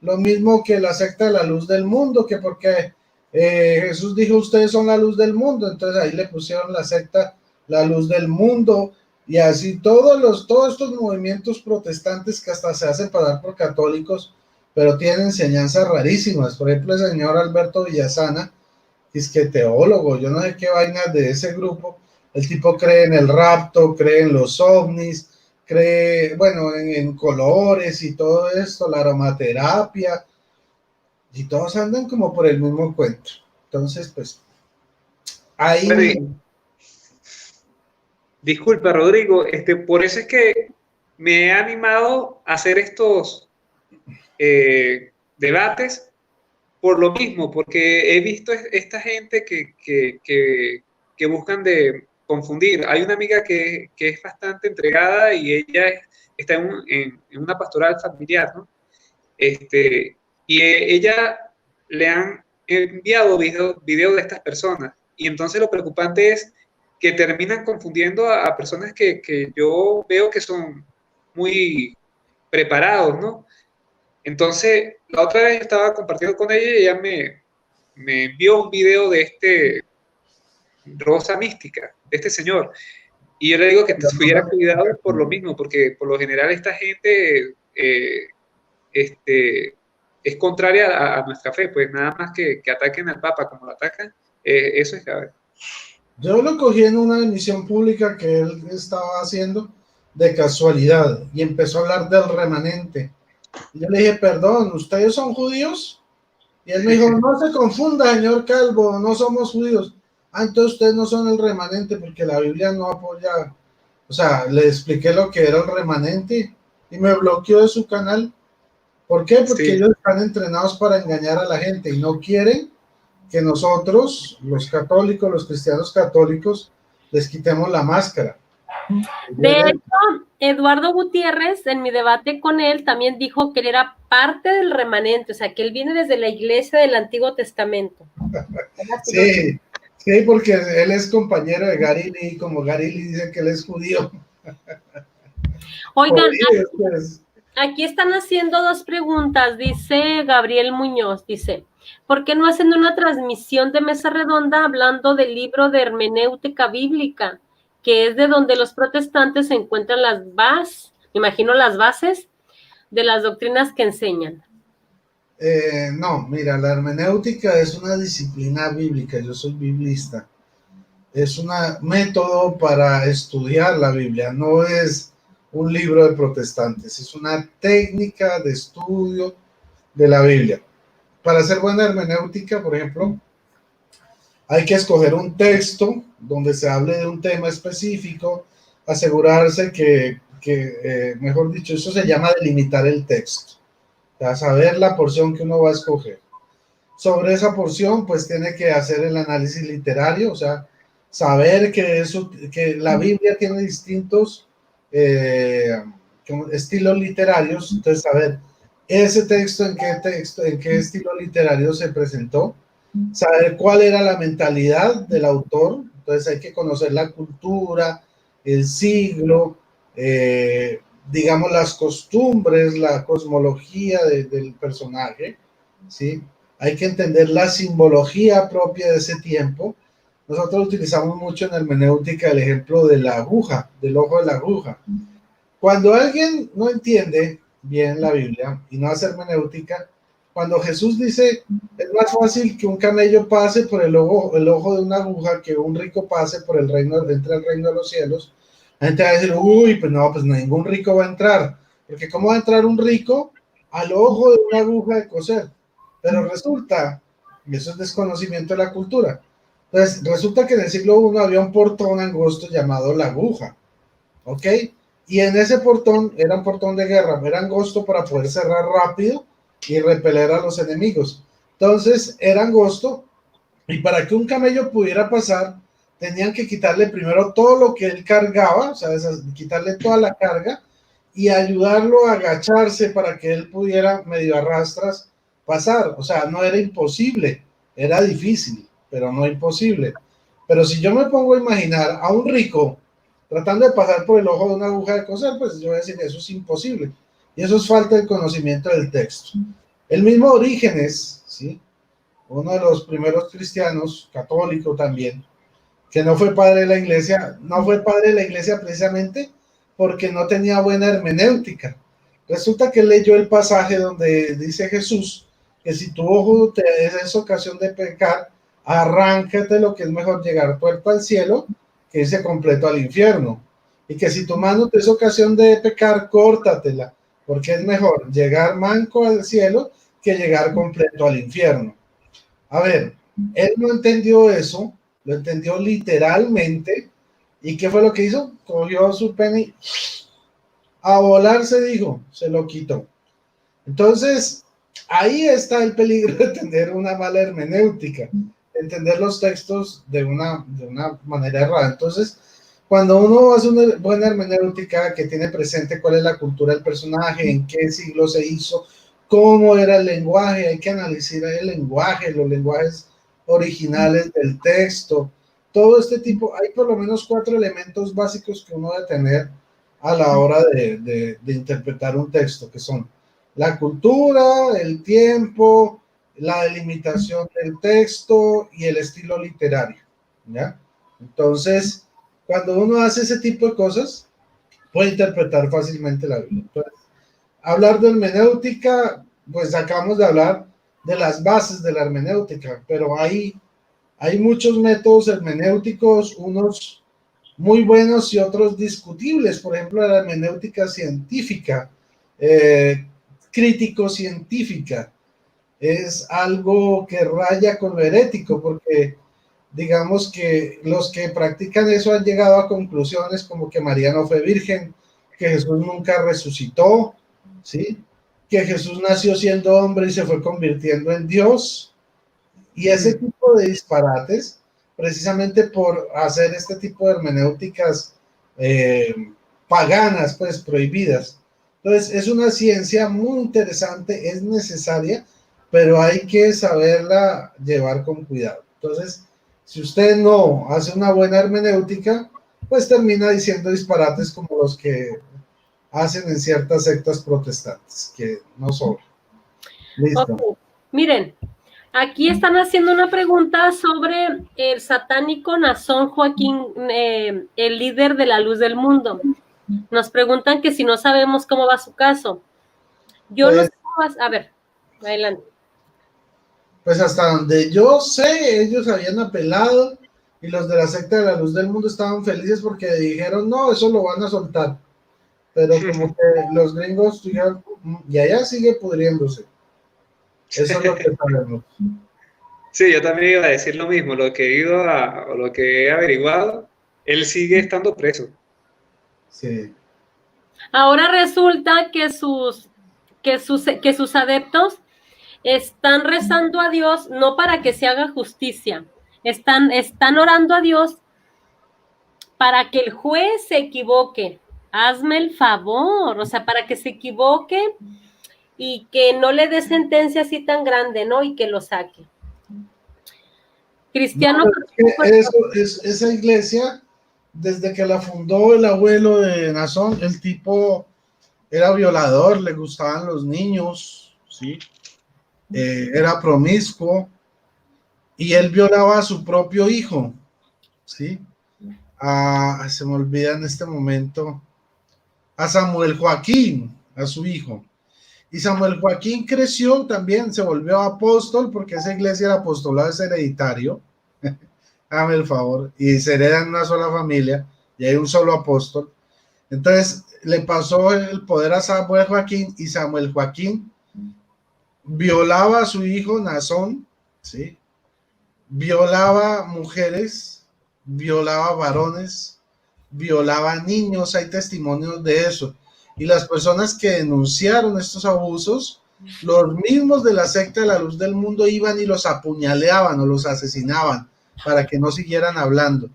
Lo mismo que la secta de la luz del mundo, que porque Jesús dijo, ustedes son la luz del mundo, entonces ahí le pusieron la secta la luz del mundo, y así todos estos movimientos protestantes que hasta se hacen pasar por católicos, pero tienen enseñanzas rarísimas. Por ejemplo, el señor Alberto Villasana, es que teólogo, yo no sé qué vainas de ese grupo, el tipo cree en el rapto, cree en los ovnis, cree, bueno, en colores y todo esto, la aromaterapia, y todos andan como por el mismo cuento. Entonces, pues, ahí... Disculpa, Rodrigo, por eso es que me he animado a hacer estos debates por lo mismo, porque he visto esta gente que buscan de confundir. Hay una amiga que es bastante entregada y ella está en una pastoral familiar, ¿no? Y ella le han enviado videos de estas personas, y entonces lo preocupante es que terminan confundiendo a personas que yo veo que son muy preparados, ¿no? Entonces, la otra vez estaba compartiendo con ella y ella me envió un video de Rosa Mística, de este señor. Y yo le digo que tuviera cuidado por lo mismo, porque por lo general esta gente es contraria a nuestra fe, pues nada más que ataquen al Papa como lo atacan, eso es grave. Yo lo cogí en una emisión pública que él estaba haciendo de casualidad y empezó a hablar del remanente. Y yo le dije, perdón, ¿ustedes son judíos? Y él me dijo, no se confunda, señor Calvo, no somos judíos. Ah, entonces ustedes no son el remanente porque la Biblia no apoya. O sea, le expliqué lo que era el remanente y me bloqueó de su canal. ¿Por qué? Porque ellos están entrenados para engañar a la gente y no quieren que nosotros, los católicos, los cristianos católicos, les quitemos la máscara. De hecho, Eduardo Gutiérrez, en mi debate con él, también dijo que él era parte del remanente, o sea, que él viene desde la iglesia del Antiguo Testamento. Sí, sí, porque él es compañero de Garili, y como Garili dice que él es judío. Oigan, aquí están haciendo dos preguntas, dice Gabriel Muñoz, dice, ¿por qué no hacen una transmisión de mesa redonda hablando del libro de hermenéutica bíblica, que es de donde los protestantes se encuentran las bases, me imagino las bases de las doctrinas que enseñan? No, mira, la hermenéutica es una disciplina bíblica, yo soy biblista, es un método para estudiar la Biblia, no es un libro de protestantes, es una técnica de estudio de la Biblia. Para hacer buena hermenéutica, por ejemplo, hay que escoger un texto donde se hable de un tema específico, asegurarse que mejor dicho, eso se llama delimitar el texto, o sea, saber la porción que uno va a escoger. Sobre esa porción, pues tiene que hacer el análisis literario, o sea, saber que la Biblia tiene distintos estilos literarios, entonces saber ese texto, en qué estilo literario se presentó, saber cuál era la mentalidad del autor, Entonces hay que conocer la cultura, el siglo, digamos las costumbres, la cosmología del personaje, ¿sí? Hay que entender la simbología propia de ese tiempo. Nosotros utilizamos mucho en hermenéutica el ejemplo de la aguja, del ojo de la aguja. Cuando alguien no entiende bien la Biblia y no hace hermenéutica, cuando Jesús dice, es más fácil que un camello pase por el ojo de una aguja que un rico pase por el reino, entre el reino de los cielos, la gente va a decir, uy, pues ningún rico va a entrar, porque ¿cómo va a entrar un rico al ojo de una aguja de coser? Pero resulta, y eso es desconocimiento de la cultura, entonces resulta que en el siglo I había un portón angosto llamado la aguja, ¿ok? Y en ese portón, era un portón de guerra, era angosto para poder cerrar rápido y repeler a los enemigos. Entonces era angosto y para que un camello pudiera pasar, tenían que quitarle primero todo lo que él cargaba, o sea, quitarle toda la carga y ayudarlo a agacharse para que él pudiera medio arrastras pasar. O sea, no era imposible, era difícil, pero no imposible. Pero si yo me pongo a imaginar a un rico tratando de pasar por el ojo de una aguja de coser, pues yo voy a decir, eso es imposible. Y eso es falta de conocimiento del texto. El mismo Orígenes, ¿sí? Uno de los primeros cristianos, católico también, que no fue padre de la iglesia, no fue padre de la iglesia precisamente porque no tenía buena hermenéutica. Resulta que leyó el pasaje donde dice Jesús que si tu ojo te es ocasión de pecar, arráncate, lo que es mejor llegar tuerto al cielo que irse completo al infierno. Y que si tu mano te es ocasión de pecar, córtatela, porque es mejor llegar manco al cielo que llegar completo al infierno. A ver, él no entendió eso, lo entendió literalmente. ¿Y qué fue lo que hizo? Cogió su penny, a volar se dijo, se lo quitó. Entonces, ahí está el peligro de tener una mala hermenéutica, entender los textos de una manera errada. Entonces, cuando uno hace una buena hermenéutica que tiene presente cuál es la cultura del personaje, en qué siglo se hizo, cómo era el lenguaje, hay que analizar el lenguaje, los lenguajes originales del texto, todo este tipo, hay por lo menos 4 elementos básicos que uno debe tener a la hora de interpretar un texto, que son la cultura, el tiempo, la delimitación del texto y el estilo literario, ¿ya? Entonces, cuando uno hace ese tipo de cosas, puede interpretar fácilmente la Biblia. Entonces, hablar de hermenéutica, pues acabamos de hablar de las bases de la hermenéutica, pero hay muchos métodos hermenéuticos, unos muy buenos y otros discutibles. Por ejemplo, la hermenéutica científica, crítico-científica, es algo que raya con lo herético, porque digamos que los que practican eso han llegado a conclusiones como que María no fue virgen, que Jesús nunca resucitó, ¿sí? Que Jesús nació siendo hombre y se fue convirtiendo en Dios. Y ese tipo de disparates, precisamente por hacer este tipo de hermenéuticas paganas, pues prohibidas. Entonces, es una ciencia muy interesante, es necesaria, pero hay que saberla llevar con cuidado. Entonces, si usted no hace una buena hermenéutica, pues termina diciendo disparates como los que hacen en ciertas sectas protestantes, que no sobran. Listo. Okay. Miren, aquí están haciendo una pregunta sobre el satánico Nazón Joaquín, el líder de la luz del mundo. Nos preguntan que si no sabemos cómo va su caso. Yo pues, no sé cómo va. A ver, adelante. Pues hasta donde yo sé, ellos habían apelado y los de la secta de la luz del mundo estaban felices porque dijeron, no, eso lo van a soltar. Pero como que los gringos dijeron, y allá sigue pudriéndose. Eso es lo que sabemos. Sí, yo también iba a decir lo mismo, lo que he ido o lo que he averiguado, él sigue estando preso. Sí. Ahora resulta que sus adeptos están rezando a Dios no para que se haga justicia, están orando a Dios para que el juez se equivoque. Hazme el favor, o sea, para que se equivoque y que no le dé sentencia así tan grande, ¿no? Y que lo saque. Cristiano. No, esa iglesia, desde que la fundó el abuelo de Nazón, el tipo era violador, le gustaban los niños, ¿sí? Era promiscuo y él violaba a su propio hijo, ¿sí? Se me olvida en este momento, a Samuel Joaquín, a su hijo. Y Samuel Joaquín creció también, se volvió apóstol porque esa iglesia, el apostolado es hereditario. Hágame el favor, y se hereda en una sola familia y hay un solo apóstol. Entonces le pasó el poder a Samuel Joaquín y Samuel Joaquín violaba a su hijo Nazón, ¿sí? Violaba mujeres, violaba varones, violaba niños, hay testimonios de eso. Y las personas que denunciaron estos abusos, los mismos de la secta de la Luz del Mundo iban y los apuñaleaban o los asesinaban para que no siguieran hablando.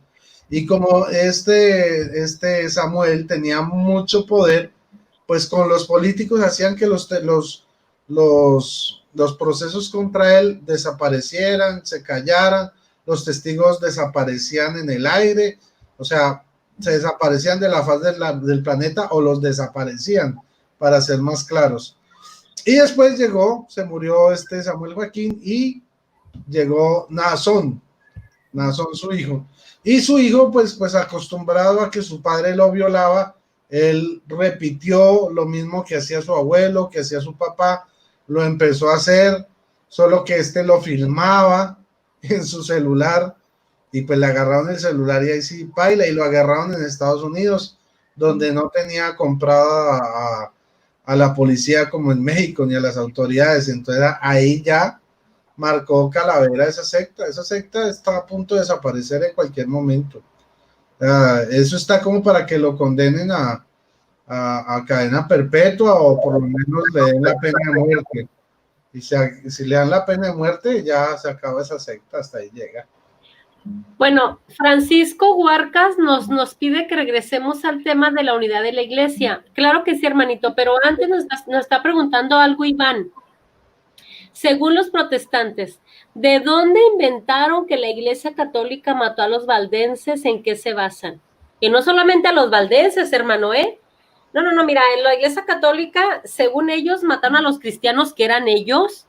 Y como este Samuel tenía mucho poder, pues con los políticos hacían que los procesos contra él desaparecieran, se callaran, los testigos desaparecían en el aire, o sea, se desaparecían de la faz del planeta o los desaparecían, para ser más claros. Y después se murió Samuel Joaquín y llegó Nazón su hijo. Y su hijo, pues acostumbrado a que su padre lo violaba, él repitió lo mismo que hacía su abuelo, que hacía su papá, lo empezó a hacer, solo que lo filmaba en su celular y pues le agarraron el celular y ahí sí baila, y lo agarraron en Estados Unidos, donde no tenía comprado a la policía como en México ni a las autoridades. Entonces ahí ya marcó calavera esa secta está a punto de desaparecer en cualquier momento. Eso está como para que lo condenen a cadena perpetua o por lo menos le den la pena de muerte. Y si le dan la pena de muerte, ya se acaba esa secta, hasta ahí llega. Bueno, Francisco Huarcas nos pide que regresemos al tema de la unidad de la iglesia. Claro que sí, hermanito, pero antes nos está preguntando algo Iván. Según los protestantes, ¿de dónde inventaron que la Iglesia Católica mató a los valdenses? ¿En qué se basan? Y no solamente a los valdenses, hermano, ¿eh? No, mira, en la Iglesia Católica, según ellos, mataron a los cristianos que eran ellos.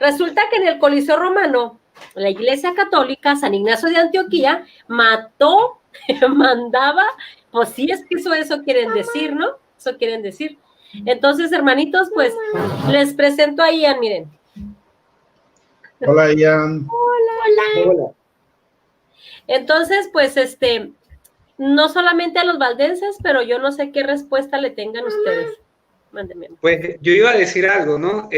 Resulta que en el Coliseo Romano, la Iglesia Católica, San Ignacio de Antioquía, mató, mandaba, pues sí, es que eso quieren decir, ¿no? Eso quieren decir. Entonces, hermanitos, pues les presento a Ian, miren. Hola, Ian. Hola. Entonces, pues no solamente a los valdenses, pero yo no sé qué respuesta le tengan ustedes. Mándenme. Pues yo iba a decir algo, ¿no?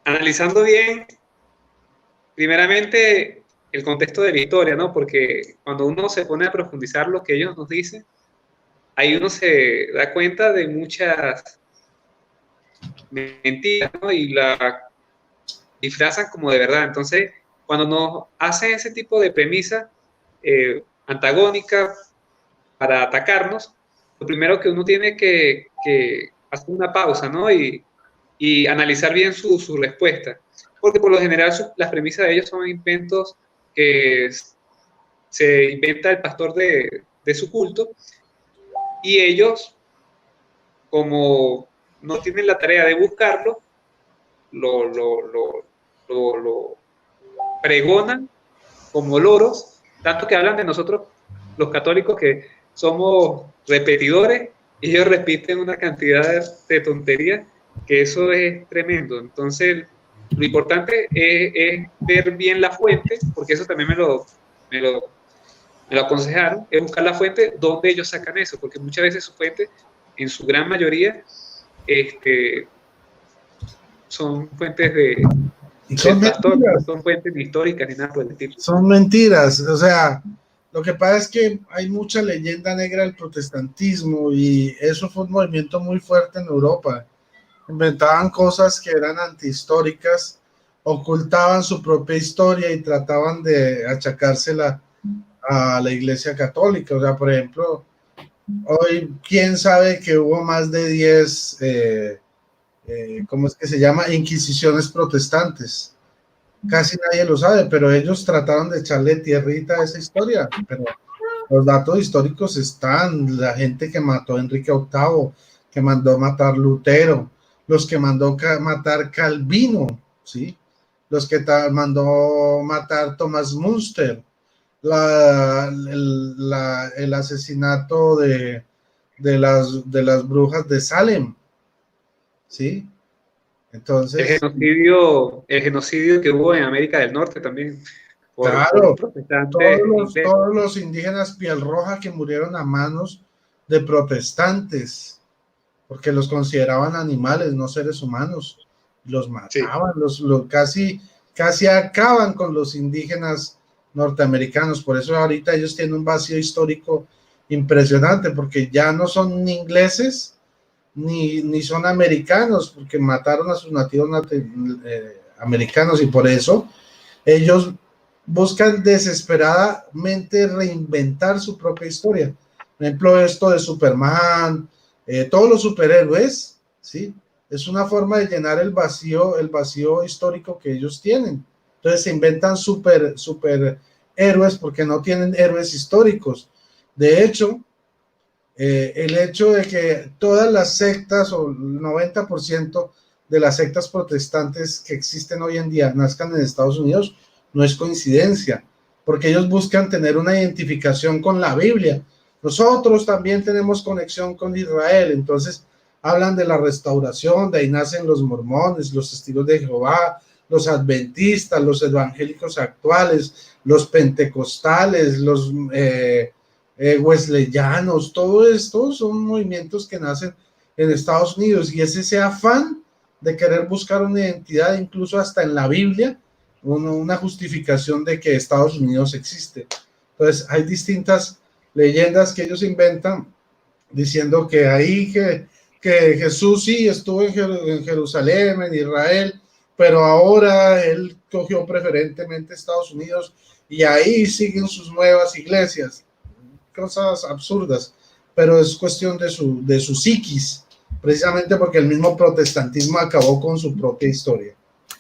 Analizando bien, primeramente el contexto de la historia, ¿no? Porque cuando uno se pone a profundizar lo que ellos nos dicen, ahí uno se da cuenta de muchas mentiras, ¿no? Y la disfrazan como de verdad. Entonces, cuando nos hacen ese tipo de premisa antagónica para atacarnos, lo primero que uno tiene que hacer una pausa, ¿no? Y analizar bien su respuesta. Porque por lo general las premisas de ellos son inventos que se inventa el pastor de su culto, y ellos, como no tienen la tarea de buscarlo, lo pregonan como loros, tanto que hablan de nosotros los católicos que somos repetidores, y ellos repiten una cantidad de tonterías que eso es tremendo. Entonces lo importante es ver bien la fuente, porque eso también me lo aconsejaron, es buscar la fuente donde ellos sacan eso, porque muchas veces su fuente, en su gran mayoría, son fuentes son fuentes históricas ni nada por el estilo. Son mentiras, o sea, lo que pasa es que hay mucha leyenda negra del protestantismo y eso fue un movimiento muy fuerte en Europa. Inventaban cosas que eran antihistóricas, ocultaban su propia historia y trataban de achacársela a la Iglesia Católica. O sea, por ejemplo, hoy, ¿quién sabe que hubo más de 10, ¿cómo es que se llama? Inquisiciones protestantes. casi nadie lo sabe, pero ellos trataron de echarle tierrita a esa historia, pero los datos históricos están, la gente que mató a Enrique VIII, que mandó matar Lutero, los que mandó matar Calvino, ¿sí? Los que mandó matar Thomas Munster, el asesinato de las brujas de Salem, ¿sí? Entonces, el genocidio que hubo en América del Norte también, claro, por protestantes ingleses. todos los indígenas piel roja que murieron a manos de protestantes, porque los consideraban animales, no seres humanos, los mataban, sí. casi acaban con los indígenas norteamericanos. Por eso ahorita ellos tienen un vacío histórico impresionante, porque ya no son ni ingleses ni son americanos, porque mataron a sus nativos americanos, y por eso ellos buscan desesperadamente reinventar su propia historia. Por ejemplo, esto de Superman, todos los superhéroes, ¿sí? Es una forma de llenar el vacío histórico que ellos tienen. Entonces se inventan super héroes porque no tienen héroes históricos. De hecho, el hecho de que todas las sectas, o el 90% de las sectas protestantes que existen hoy en día, nazcan en Estados Unidos, no es coincidencia, porque ellos buscan tener una identificación con la Biblia. Nosotros también tenemos conexión con Israel, entonces hablan de la restauración, de ahí nacen los mormones, los testigos de Jehová, los adventistas, los evangélicos actuales, los pentecostales, los wesleyanos, todo esto son movimientos que nacen en Estados Unidos, y es ese afán de querer buscar una identidad, incluso hasta en la Biblia, una justificación de que Estados Unidos existe. Entonces hay distintas leyendas que ellos inventan diciendo que ahí que Jesús sí estuvo en Jerusalén, en Israel, pero ahora él cogió preferentemente Estados Unidos y ahí siguen sus nuevas iglesias. Cosas absurdas, pero es cuestión de su psiquis, precisamente porque el mismo protestantismo acabó con su propia historia.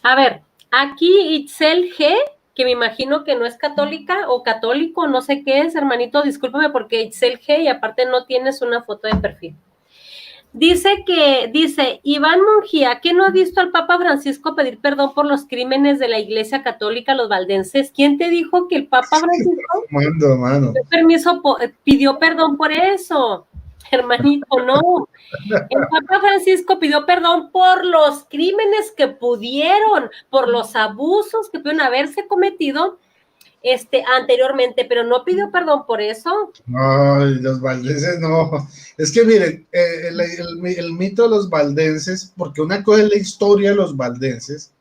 A ver, aquí Itzel G, que me imagino que no es católica o católico, no sé qué es, hermanito, discúlpame porque Itzel G y aparte no tienes una foto de perfil. Dice Iván Mungía, ¿qué no ha visto al Papa Francisco pedir perdón por los crímenes de la Iglesia Católica, los valdenses? ¿Quién te dijo que el Papa Francisco pidió perdón por eso? Hermanito, no. El Papa Francisco pidió perdón por los crímenes que pudieron, por los abusos que pudieron haberse cometido anteriormente, pero no pidió perdón por eso. Ay, los valdenses no. Es que miren, el mito de los valdenses, porque una cosa es la historia de los valdenses,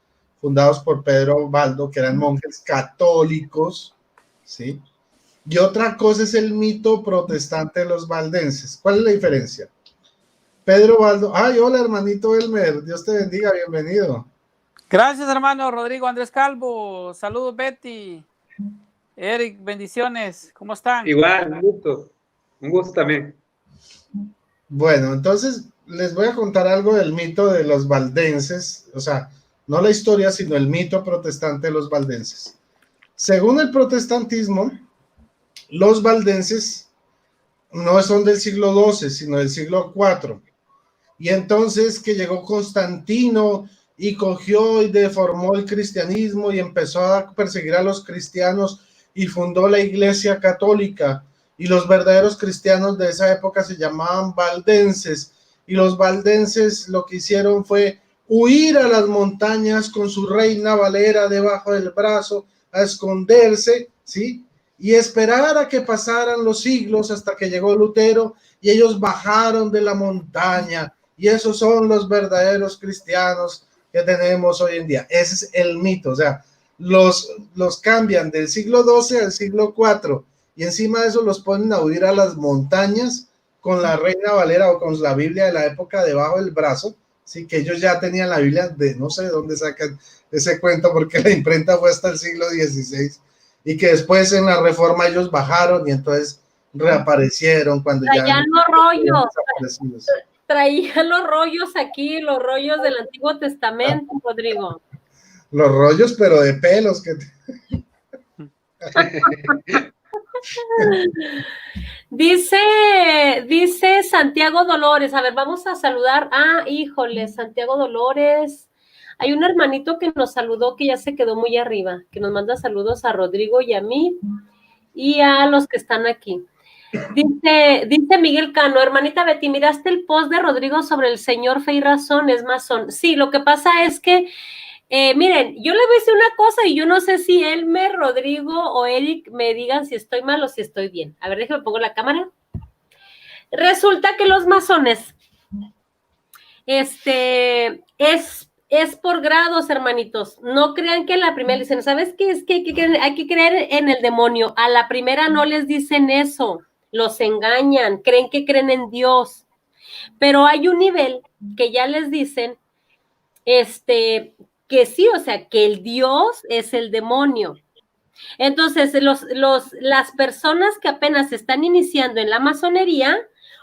fundados por Pedro Baldo, que eran monjes católicos, ¿sí? Y otra cosa es el mito protestante de los valdenses. ¿Cuál es la diferencia? Pedro Baldo, ay, hola hermanito Elmer, Dios te bendiga, bienvenido. Gracias hermano Rodrigo Andrés Calvo, saludos Betty. Eric, bendiciones, ¿cómo están? Igual, un gusto también. Bueno, entonces les voy a contar algo del mito de los valdenses, o sea, no la historia, sino el mito protestante de los valdenses. Según el protestantismo, los valdenses no son del siglo XII, sino del siglo IV. Y entonces que llegó Constantino y cogió y deformó el cristianismo y empezó a perseguir a los cristianos y fundó la Iglesia Católica, y los verdaderos cristianos de esa época se llamaban valdenses, y los valdenses lo que hicieron fue huir a las montañas con su reina Valera debajo del brazo, a esconderse, ¿sí? Y esperar a que pasaran los siglos hasta que llegó Lutero, y ellos bajaron de la montaña, y esos son los verdaderos cristianos que tenemos hoy en día. Ese es el mito, o sea, los cambian del siglo XII al siglo IV, y encima de eso los ponen a huir a las montañas con la reina Valera o con la Biblia de la época debajo del brazo, sí, que ellos ya tenían la Biblia de no sé de dónde sacan ese cuento, porque la imprenta fue hasta el siglo XVI, y que después en la Reforma ellos bajaron y entonces reaparecieron cuando traían los rollos aquí, los rollos del Antiguo Testamento, Rodrigo. Los rollos, pero de pelos que Dice Santiago Dolores, a ver, vamos a saludar. Híjole, Santiago Dolores. Hay un hermanito que nos saludó que ya se quedó muy arriba, que nos manda saludos a Rodrigo y a mí y a los que están aquí. Dice Miguel Cano, hermanita Betty, ¿miraste el post de Rodrigo sobre el señor Fe y Razón? Es masón. Sí, lo que pasa es que miren, yo les voy a decir una cosa y yo no sé si Elmer, Rodrigo o Eric me digan si estoy mal o si estoy bien. A ver, déjame pongo la cámara. Resulta que los masones, es por grados, hermanitos. No crean que la primera dicen, ¿sabes qué? Es que hay que creer en el demonio. A la primera no les dicen eso. Los engañan, creen que creen en Dios. Pero hay un nivel que ya les dicen, que sí, o sea, que el Dios es el demonio. Entonces, las personas que apenas están iniciando en la masonería,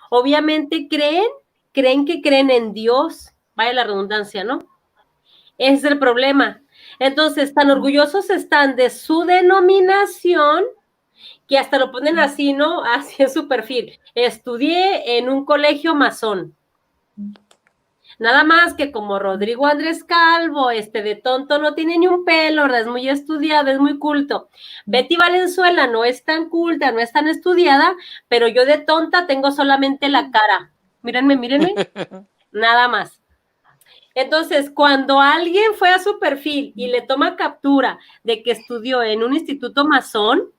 obviamente creen que creen en Dios, vaya la redundancia, ¿no? Ese es el problema. Entonces, tan orgullosos están de su denominación que hasta lo ponen así, ¿no? Así en su perfil. Estudié en un colegio masón. Nada más que como Rodrigo Andrés Calvo, de tonto no tiene ni un pelo, ¿verdad? Es muy estudiado, es muy culto. Betty Valenzuela no es tan culta, no es tan estudiada, pero yo de tonta tengo solamente la cara. Mírenme, nada más. Entonces, cuando alguien fue a su perfil y le toma captura de que estudió en un instituto masón,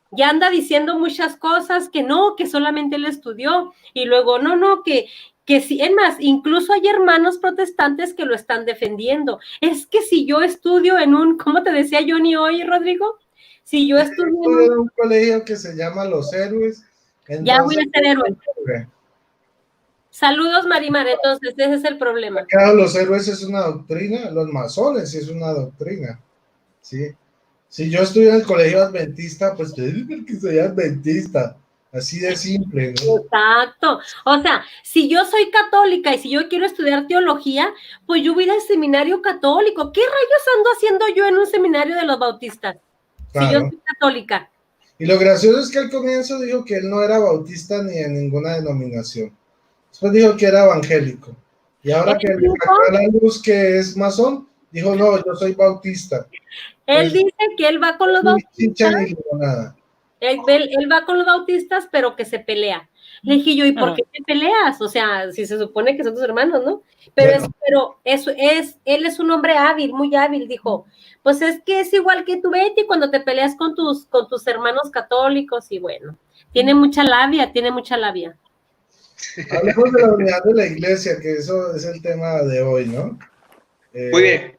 ya anda diciendo muchas cosas que no, que solamente él estudió, y luego no, que sí, es más, incluso hay hermanos protestantes que lo están defendiendo. Es que si yo estudio en ¿cómo te decía Johnny hoy, Rodrigo? Si yo estudio en un colegio que se llama Los Héroes, ya voy a ser héroe. Saludos, Marimar, entonces ese es el problema. Acá Los Héroes es una doctrina, los masones es una doctrina, ¿sí? Si yo estudio en el colegio adventista, pues que soy adventista, así de simple, ¿no? Exacto. O sea, si yo soy católica y si yo quiero estudiar teología, pues yo voy a ir al seminario católico. ¿Qué rayos ando haciendo yo en un seminario de los bautistas? Claro. Si yo soy católica. Y lo gracioso es que al comienzo dijo que él no era bautista ni en ninguna denominación. Después dijo que era evangélico. Y ahora que le sacó a la luz que es masón, dijo, no, yo soy bautista. Él dice que él va con los bautistas. Él va con los bautistas, pero que se pelea. Le dije yo, ¿y por qué te peleas? O sea, si se supone que son tus hermanos, ¿no? Pero él es un hombre hábil, muy hábil, dijo. Pues es que es igual que tú, Betty, cuando te peleas con tus hermanos católicos, y bueno, tiene mucha labia. Hablemos de la unidad de la iglesia, que eso es el tema de hoy, ¿no? Muy bien.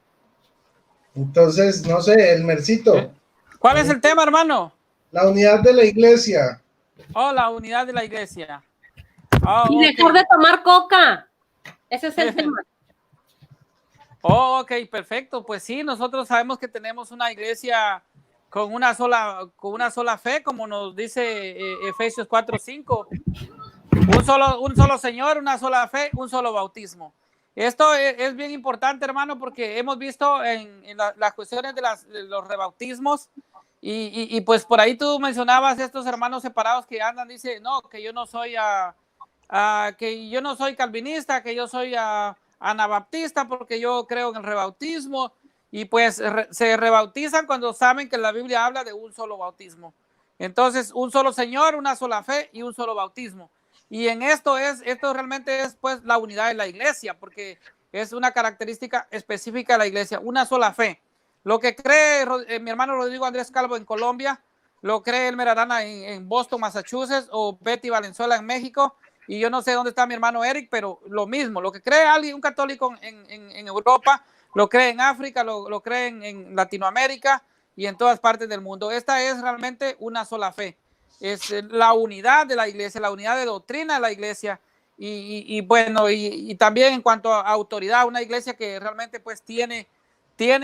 Entonces, no sé, Elmercito. ¿Cuál es el tema, hermano? La unidad de la iglesia. Oh, la unidad de la iglesia. Y dejar de tomar coca. Ese es el tema. Ok, perfecto. Pues sí, nosotros sabemos que tenemos una iglesia con una sola fe, como nos dice Efesios 4:5. Un solo Señor, una sola fe, un solo bautismo. Esto es bien importante, hermano, porque hemos visto en las cuestiones de los rebautismos y pues por ahí tú mencionabas estos hermanos separados que andan, dice, no, que yo no soy calvinista, que yo soy anabaptista porque yo creo en el rebautismo, y pues se rebautizan cuando saben que la Biblia habla de un solo bautismo. Entonces, un solo Señor, una sola fe y un solo bautismo. Y en esto realmente es pues la unidad de la iglesia, porque es una característica específica de la iglesia, una sola fe. Lo que cree mi hermano Rodrigo Andrés Calvo en Colombia, lo cree Elmer Arana en Boston, Massachusetts, o Betty Valenzuela en México, y yo no sé dónde está mi hermano Eric, pero lo mismo, lo que cree un católico en Europa, lo cree en África, lo cree en Latinoamérica y en todas partes del mundo. Esta es realmente una sola fe. Es la unidad de la iglesia, la unidad de doctrina de la iglesia, y bueno, y también en cuanto a autoridad, una iglesia que realmente pues tiene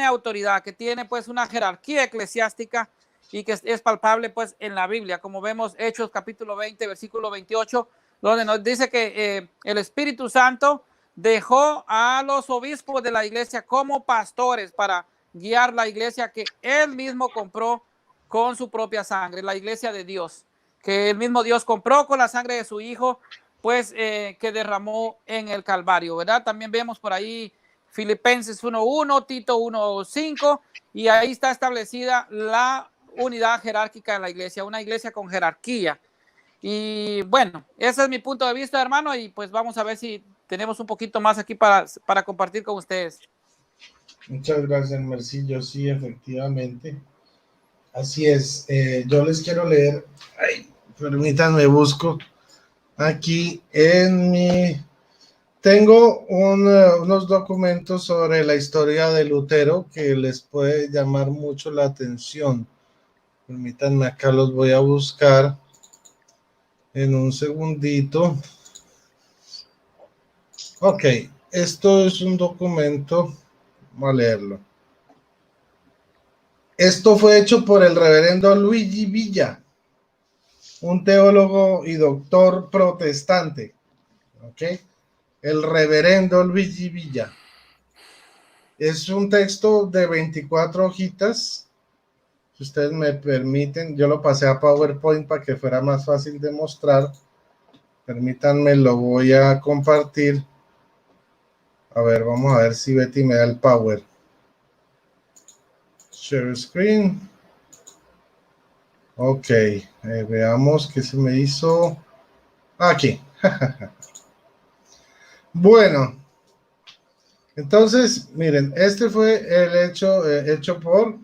autoridad, que tiene pues una jerarquía eclesiástica y que es palpable pues en la Biblia, como vemos Hechos capítulo 20, versículo 28, donde nos dice que el Espíritu Santo dejó a los obispos de la iglesia como pastores para guiar la iglesia que él mismo compró con su propia sangre, la iglesia de Dios, que el mismo Dios compró con la sangre de su hijo, pues que derramó en el Calvario, ¿verdad? También vemos por ahí Filipenses 1:1, Tito 1:5, y ahí está establecida la unidad jerárquica de la iglesia, una iglesia con jerarquía. Y bueno, ese es mi punto de vista, hermano, y pues vamos a ver si tenemos un poquito más aquí para compartir con ustedes. Muchas gracias, Mercillo. Sí, efectivamente. Así es. Yo les quiero leer. Ay, permítanme, busco aquí en mi. Tengo unos documentos sobre la historia de Lutero que les puede llamar mucho la atención. Permítanme, acá los voy a buscar en un segundito. Ok, esto es un documento. Vamos a leerlo. Esto fue hecho por el reverendo Luigi Villa, un teólogo y doctor protestante. Ok, el reverendo Luigi Villa. Es un texto de 24 hojitas. Si ustedes me permiten, yo lo pasé a PowerPoint para que fuera más fácil de mostrar. Permítanme, lo voy a compartir. A ver, vamos a ver si Betty me da el power. Share screen. Ok, veamos qué se me hizo. Aquí. Bueno, entonces, miren, este fue el hecho por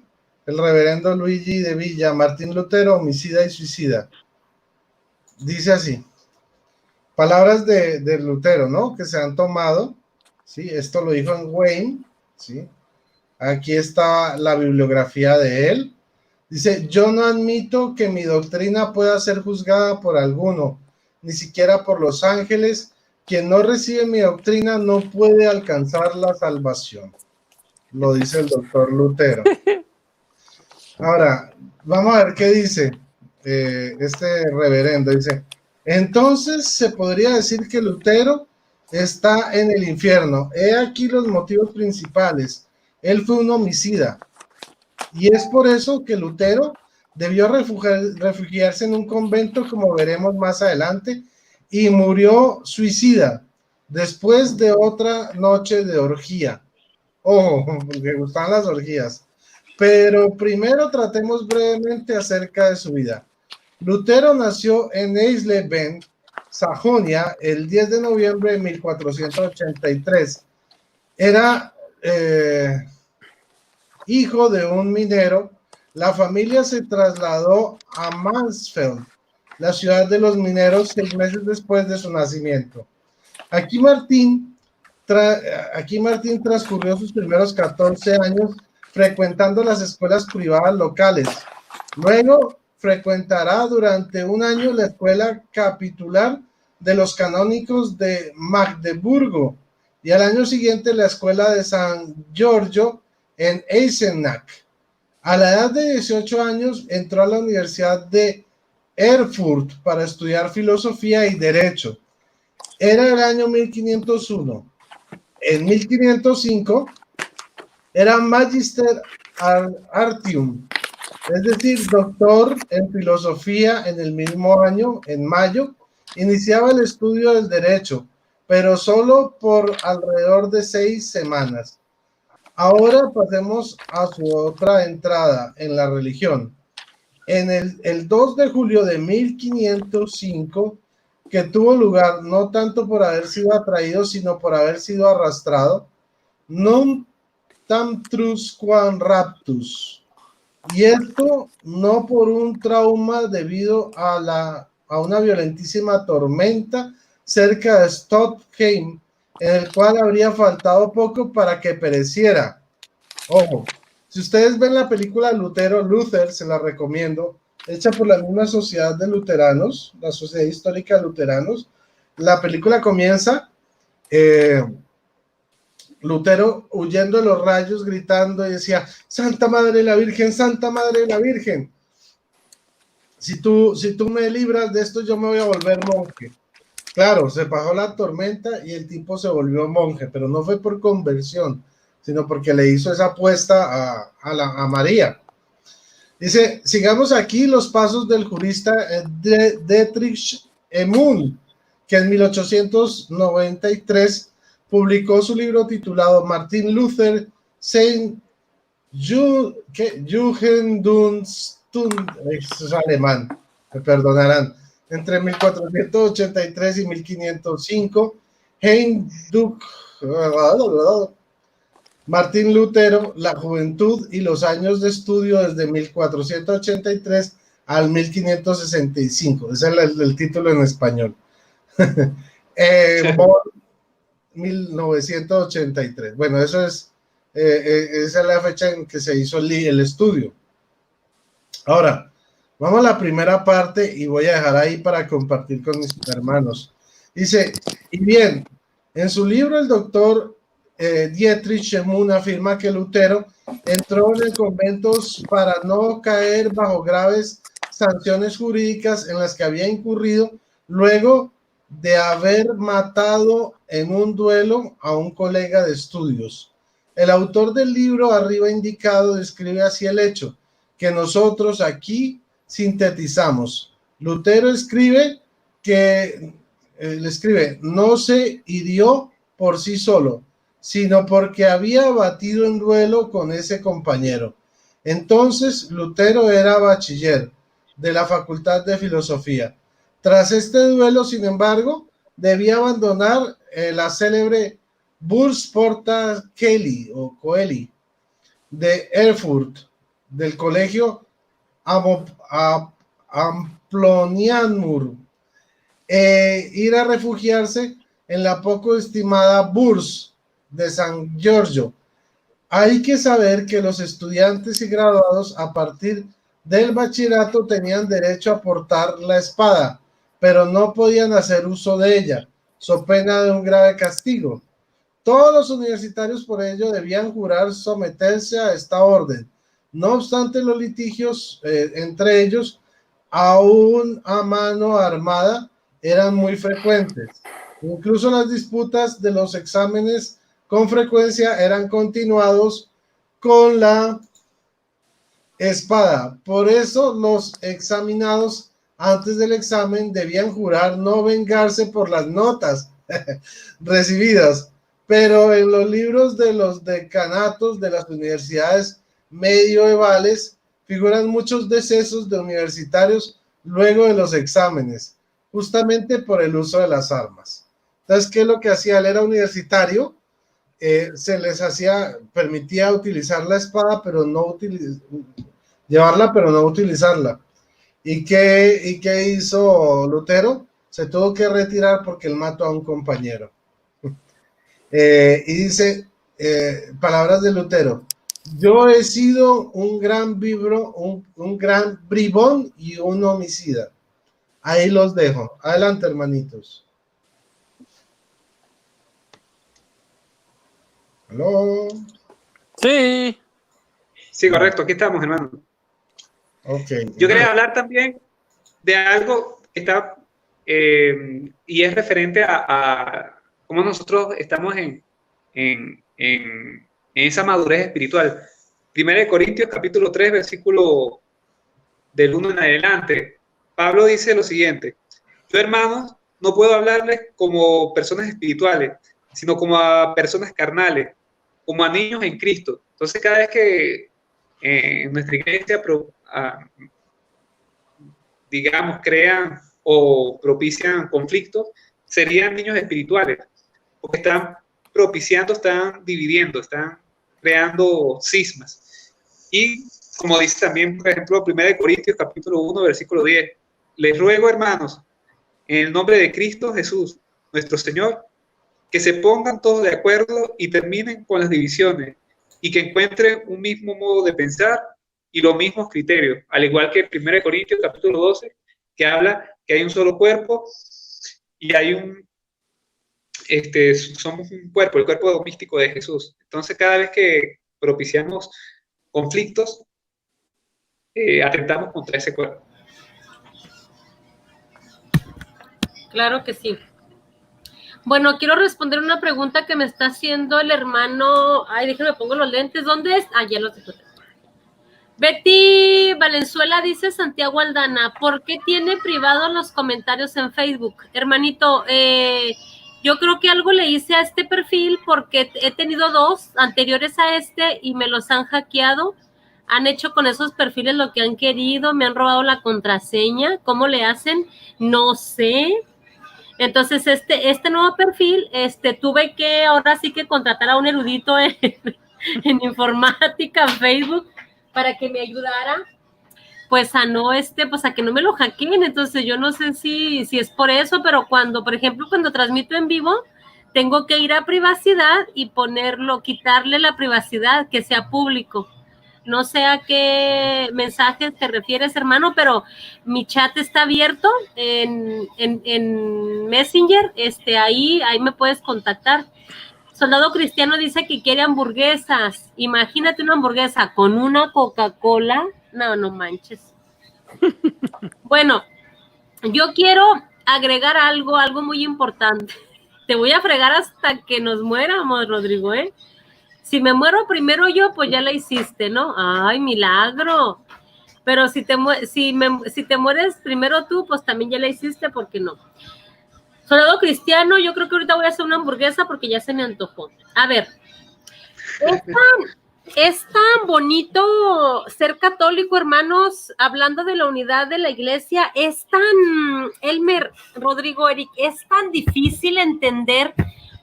el reverendo Luigi de Villa, Martín Lutero, homicida y suicida. Dice así, palabras de Lutero, ¿no? Que se han tomado, ¿sí? Esto lo dijo en Wayne, ¿sí? Aquí está la bibliografía de él. Dice, yo no admito que mi doctrina pueda ser juzgada por alguno, ni siquiera por los ángeles. Quien no recibe mi doctrina no puede alcanzar la salvación. Lo dice el doctor Lutero. Ahora, vamos a ver qué dice este reverendo. Dice, entonces se podría decir que Lutero está en el infierno. He aquí los motivos principales. Él fue un homicida. Y es por eso que Lutero debió refugiarse en un convento, como veremos más adelante, y murió suicida después de otra noche de orgía. Ojo, porque gustan las orgías. Pero primero tratemos brevemente acerca de su vida. Lutero nació en Eisleben, Sajonia, el 10 de noviembre de 1483. Era hijo de un minero. La familia se trasladó a Mansfeld, la ciudad de los mineros, 6 meses después de su nacimiento. Aquí Martín transcurrió sus primeros 14 años frecuentando las escuelas privadas locales. Luego frecuentará durante un año la escuela capitular de los canónicos de Magdeburgo y al año siguiente la escuela de San Giorgio en Eisenach. A la edad de 18 años entró a la Universidad de Erfurt para estudiar filosofía y derecho. Era el año 1501. En 1505 era Magister Artium, es decir, doctor en filosofía. En el mismo año, en mayo, iniciaba el estudio del derecho, pero solo por alrededor de 6 semanas. Ahora pasemos a su otra entrada en la religión. En el 2 de julio de 1505, que tuvo lugar no tanto por haber sido atraído, sino por haber sido arrastrado, non tamtrus quam raptus. Y esto no por un trauma debido a una violentísima tormenta cerca de Stockheim, en el cual habría faltado poco para que pereciera. Ojo, si ustedes ven la película Luther, se la recomiendo, hecha por la misma sociedad de luteranos, la Sociedad Histórica de Luteranos. La película comienza Lutero huyendo de los rayos, gritando y decía, Santa Madre de la Virgen, Santa Madre de la Virgen, si tú me libras de esto, yo me voy a volver monje. Claro, se bajó la tormenta y el tipo se volvió monje, pero no fue por conversión, sino porque le hizo esa apuesta a María. Dice, sigamos aquí los pasos del jurista Dietrich Emun, que en 1893 publicó su libro titulado Martin Luther sein Jugendstunde, es alemán, me perdonarán, entre 1483 y 1505, Martín Lutero, la juventud y los años de estudio desde 1483 al 1565. Ese es el título en español. 1983. Bueno, eso es, esa es la fecha en que se hizo el estudio. Ahora, vamos a la primera parte y voy a dejar ahí para compartir con mis hermanos. Dice, y bien, en su libro el doctor Dietrich Emun afirma que Lutero entró en el convento para no caer bajo graves sanciones jurídicas en las que había incurrido luego de haber matado en un duelo a un colega de estudios. El autor del libro arriba indicado describe así el hecho que nosotros aquí sintetizamos. Lutero escribe que no se hirió por sí solo, sino porque había batido en duelo con ese compañero. Entonces Lutero era bachiller de la Facultad de Filosofía. Tras este duelo, sin embargo, debía abandonar la célebre Burgsporta Coeli de Erfurt, del colegio Amplonianum, ir a refugiarse en la poco estimada Burs de San Giorgio. Hay que saber que los estudiantes y graduados a partir del bachillerato tenían derecho a portar la espada, pero no podían hacer uso de ella, so pena de un grave castigo. Todos los universitarios por ello debían jurar someterse a esta orden. No obstante, los litigios entre ellos, aún a mano armada, eran muy frecuentes. Incluso las disputas de los exámenes con frecuencia eran continuados con la espada. Por eso los examinados antes del examen debían jurar no vengarse por las notas recibidas. Pero en los libros de los decanatos de las universidades medievales figuran muchos decesos de universitarios luego de los exámenes, justamente por el uso de las armas. Entonces, ¿qué es lo que hacía? Él era universitario, se les permitía utilizar la espada, pero no llevarla, pero no utilizarla. ¿Y qué hizo Lutero? Se tuvo que retirar porque él mató a un compañero. Y dice, palabras de Lutero: yo he sido un gran bribón y un homicida. Ahí los dejo. Adelante, hermanitos. ¿Aló? Sí. Sí, correcto, aquí estamos, hermano. Okay. Yo quería hablar también de algo que está, y es referente a cómo nosotros estamos en esa madurez espiritual. 1 Corintios capítulo 3, versículo del 1 en adelante, Pablo dice lo siguiente: yo, hermanos, no puedo hablarles como personas espirituales, sino como a personas carnales, como a niños en Cristo. Entonces, cada vez que en nuestra iglesia, digamos, crean o propician conflictos, serían niños espirituales, porque están propiciando, están dividiendo, están creando cismas. Y como dice también, por ejemplo, 1 Corintios capítulo 1, versículo 10, les ruego, hermanos, en el nombre de Cristo Jesús, nuestro Señor, que se pongan todos de acuerdo y terminen con las divisiones, y que encuentren un mismo modo de pensar y los mismos criterios, al igual que 1 Corintios capítulo 12, que habla que hay un solo cuerpo y hay somos un cuerpo, el cuerpo domístico de Jesús. Entonces, cada vez que propiciamos conflictos, atentamos contra ese cuerpo. Claro que sí. Bueno, quiero responder una pregunta que me está haciendo el hermano. Ay, déjame pongo los lentes. ¿Dónde es? Ah, ya los tengo. Betty Valenzuela dice Santiago Aldana, ¿por qué tiene privados los comentarios en Facebook? Hermanito, yo creo que algo le hice a este perfil porque he tenido 2 anteriores a este y me los han hackeado. Han hecho con esos perfiles lo que han querido, me han robado la contraseña. ¿Cómo le hacen? No sé. Entonces, este nuevo perfil, tuve que ahora sí que contratar a un erudito en informática, en Facebook, para que me ayudara, pues a no, pues a que no me lo hackeen. Entonces, yo no sé si es por eso, pero por ejemplo, cuando transmito en vivo, tengo que ir a privacidad y quitarle la privacidad, que sea público. No sé a qué mensajes te refieres, hermano, pero mi chat está abierto en Messenger, ahí me puedes contactar. Soldado Cristiano dice que quiere hamburguesas. Imagínate una hamburguesa con una Coca-Cola. No manches. Bueno, yo quiero agregar algo muy importante. Te voy a fregar hasta que nos muéramos, Rodrigo, ¿eh? Si me muero primero yo, pues ya la hiciste, ¿no? ¡Ay, milagro! Pero si te mueres primero tú, pues también ya la hiciste, ¿por qué no? Soldado Cristiano, yo creo que ahorita voy a hacer una hamburguesa porque ya se me antojó. A ver, es tan bonito ser católico, hermanos, hablando de la unidad de la iglesia, Elmer, Rodrigo, Eric, es tan difícil entender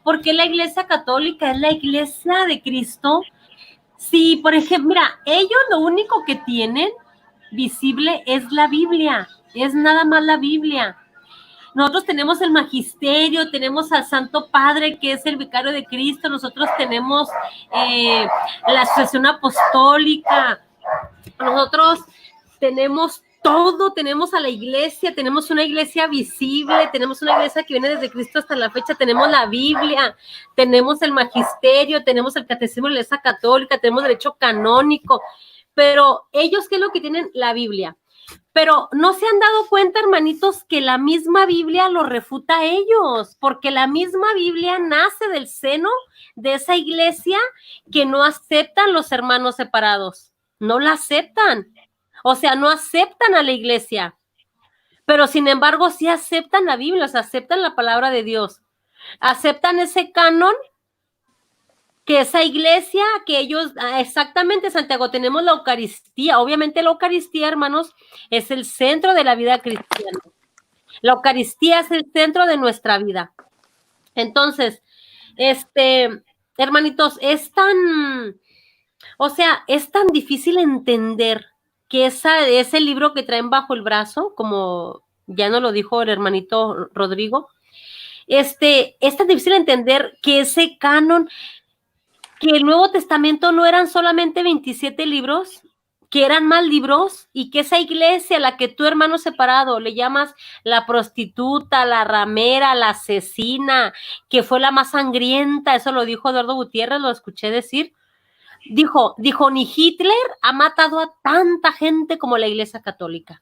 por qué la iglesia católica es la iglesia de Cristo. Sí, por ejemplo, mira, ellos lo único que tienen visible es la Biblia, es nada más la Biblia. Nosotros tenemos el magisterio, tenemos al Santo Padre, que es el vicario de Cristo, nosotros tenemos la asociación apostólica, nosotros tenemos todo, tenemos a la iglesia, tenemos una iglesia visible, tenemos una iglesia que viene desde Cristo hasta la fecha, tenemos la Biblia, tenemos el magisterio, tenemos el catecismo de la iglesia católica, tenemos derecho canónico, pero ellos, ¿qué es lo que tienen? La Biblia. Pero no se han dado cuenta, hermanitos, que la misma Biblia lo refuta a ellos, porque la misma Biblia nace del seno de esa iglesia que no aceptan los hermanos separados, no la aceptan, o sea, no aceptan a la iglesia, pero sin embargo sí aceptan la Biblia, o sea, aceptan la palabra de Dios, aceptan ese canon que esa iglesia, que ellos, exactamente, Santiago, tenemos la Eucaristía. Obviamente la Eucaristía, hermanos, es el centro de la vida cristiana. La Eucaristía es el centro de nuestra vida. Entonces, hermanitos, es tan difícil entender que ese libro que traen bajo el brazo, como ya nos lo dijo el hermanito Rodrigo, es tan difícil entender que ese canon, que el Nuevo Testamento no eran solamente 27 libros, que eran más libros, y que esa iglesia a la que tú, hermano separado, le llamas la prostituta, la ramera, la asesina, que fue la más sangrienta, eso lo dijo Eduardo Gutiérrez, lo escuché decir, dijo, ni Hitler ha matado a tanta gente como la iglesia católica.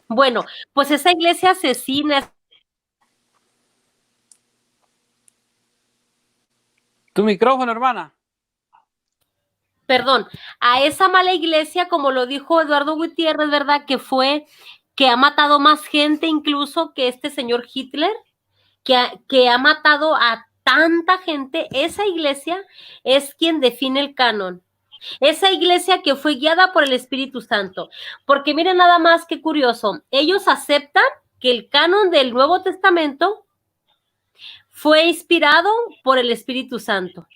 Bueno, pues esa iglesia asesina. Tu micrófono, hermana. Perdón, a esa mala iglesia, como lo dijo Eduardo Gutiérrez, ¿verdad? Que ha matado más gente incluso que este señor Hitler, que ha matado a tanta gente. Esa iglesia es quien define el canon. Esa iglesia que fue guiada por el Espíritu Santo. Porque miren nada más qué curioso, ellos aceptan que el canon del Nuevo Testamento fue inspirado por el Espíritu Santo.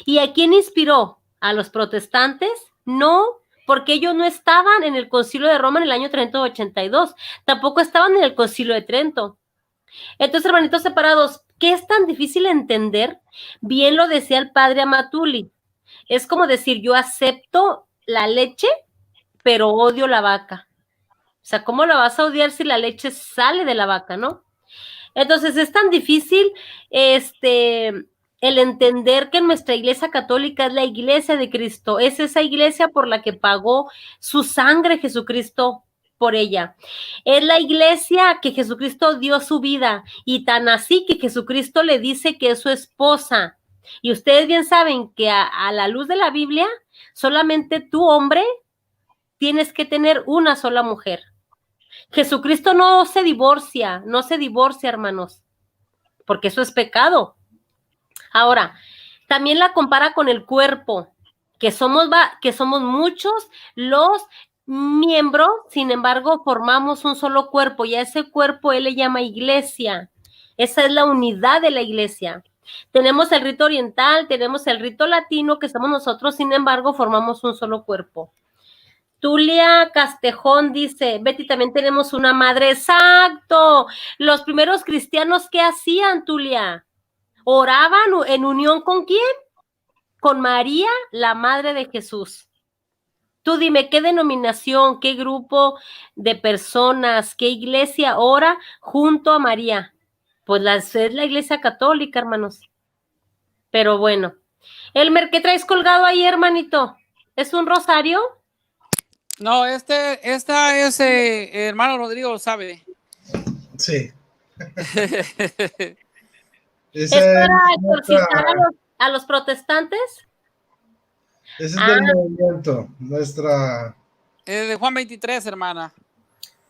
¿Y a quién inspiró? ¿A los protestantes? No, porque ellos no estaban en el Concilio de Roma en el año 382, tampoco estaban en el Concilio de Trento. Entonces, hermanitos separados, ¿qué es tan difícil entender? Bien lo decía el padre Amatuli, es como decir, yo acepto la leche, pero odio la vaca. O sea, ¿cómo la vas a odiar si la leche sale de la vaca, no? Entonces, es tan difícil, el entender que nuestra iglesia católica es la iglesia de Cristo, es esa iglesia por la que pagó su sangre Jesucristo por ella. Es la iglesia que Jesucristo dio su vida, y tan así que Jesucristo le dice que es su esposa. Y ustedes bien saben que a la luz de la Biblia, solamente tú, hombre, tienes que tener una sola mujer. Jesucristo no se divorcia, hermanos, porque eso es pecado. Ahora, también la compara con el cuerpo, que somos muchos los miembros, sin embargo, formamos un solo cuerpo, y a ese cuerpo él le llama iglesia. Esa es la unidad de la iglesia. Tenemos el rito oriental, tenemos el rito latino, que somos nosotros, sin embargo, formamos un solo cuerpo. Tulia Castejón dice, Betty, también tenemos una madre. ¡Exacto! Los primeros cristianos, ¿qué hacían, Tulia? ¿Oraban en unión con quién? Con María, la madre de Jesús. Tú dime, ¿qué denominación, qué grupo de personas, qué iglesia ora junto a María? Pues es la iglesia católica, hermanos. Pero bueno. Elmer, ¿qué traes colgado ahí, hermanito? ¿Es un rosario? No, esta es, hermano Rodrigo lo sabe. Sí. ¿Es para exorcizar a los protestantes? Ese es del movimiento, nuestra... de Juan 23, hermana.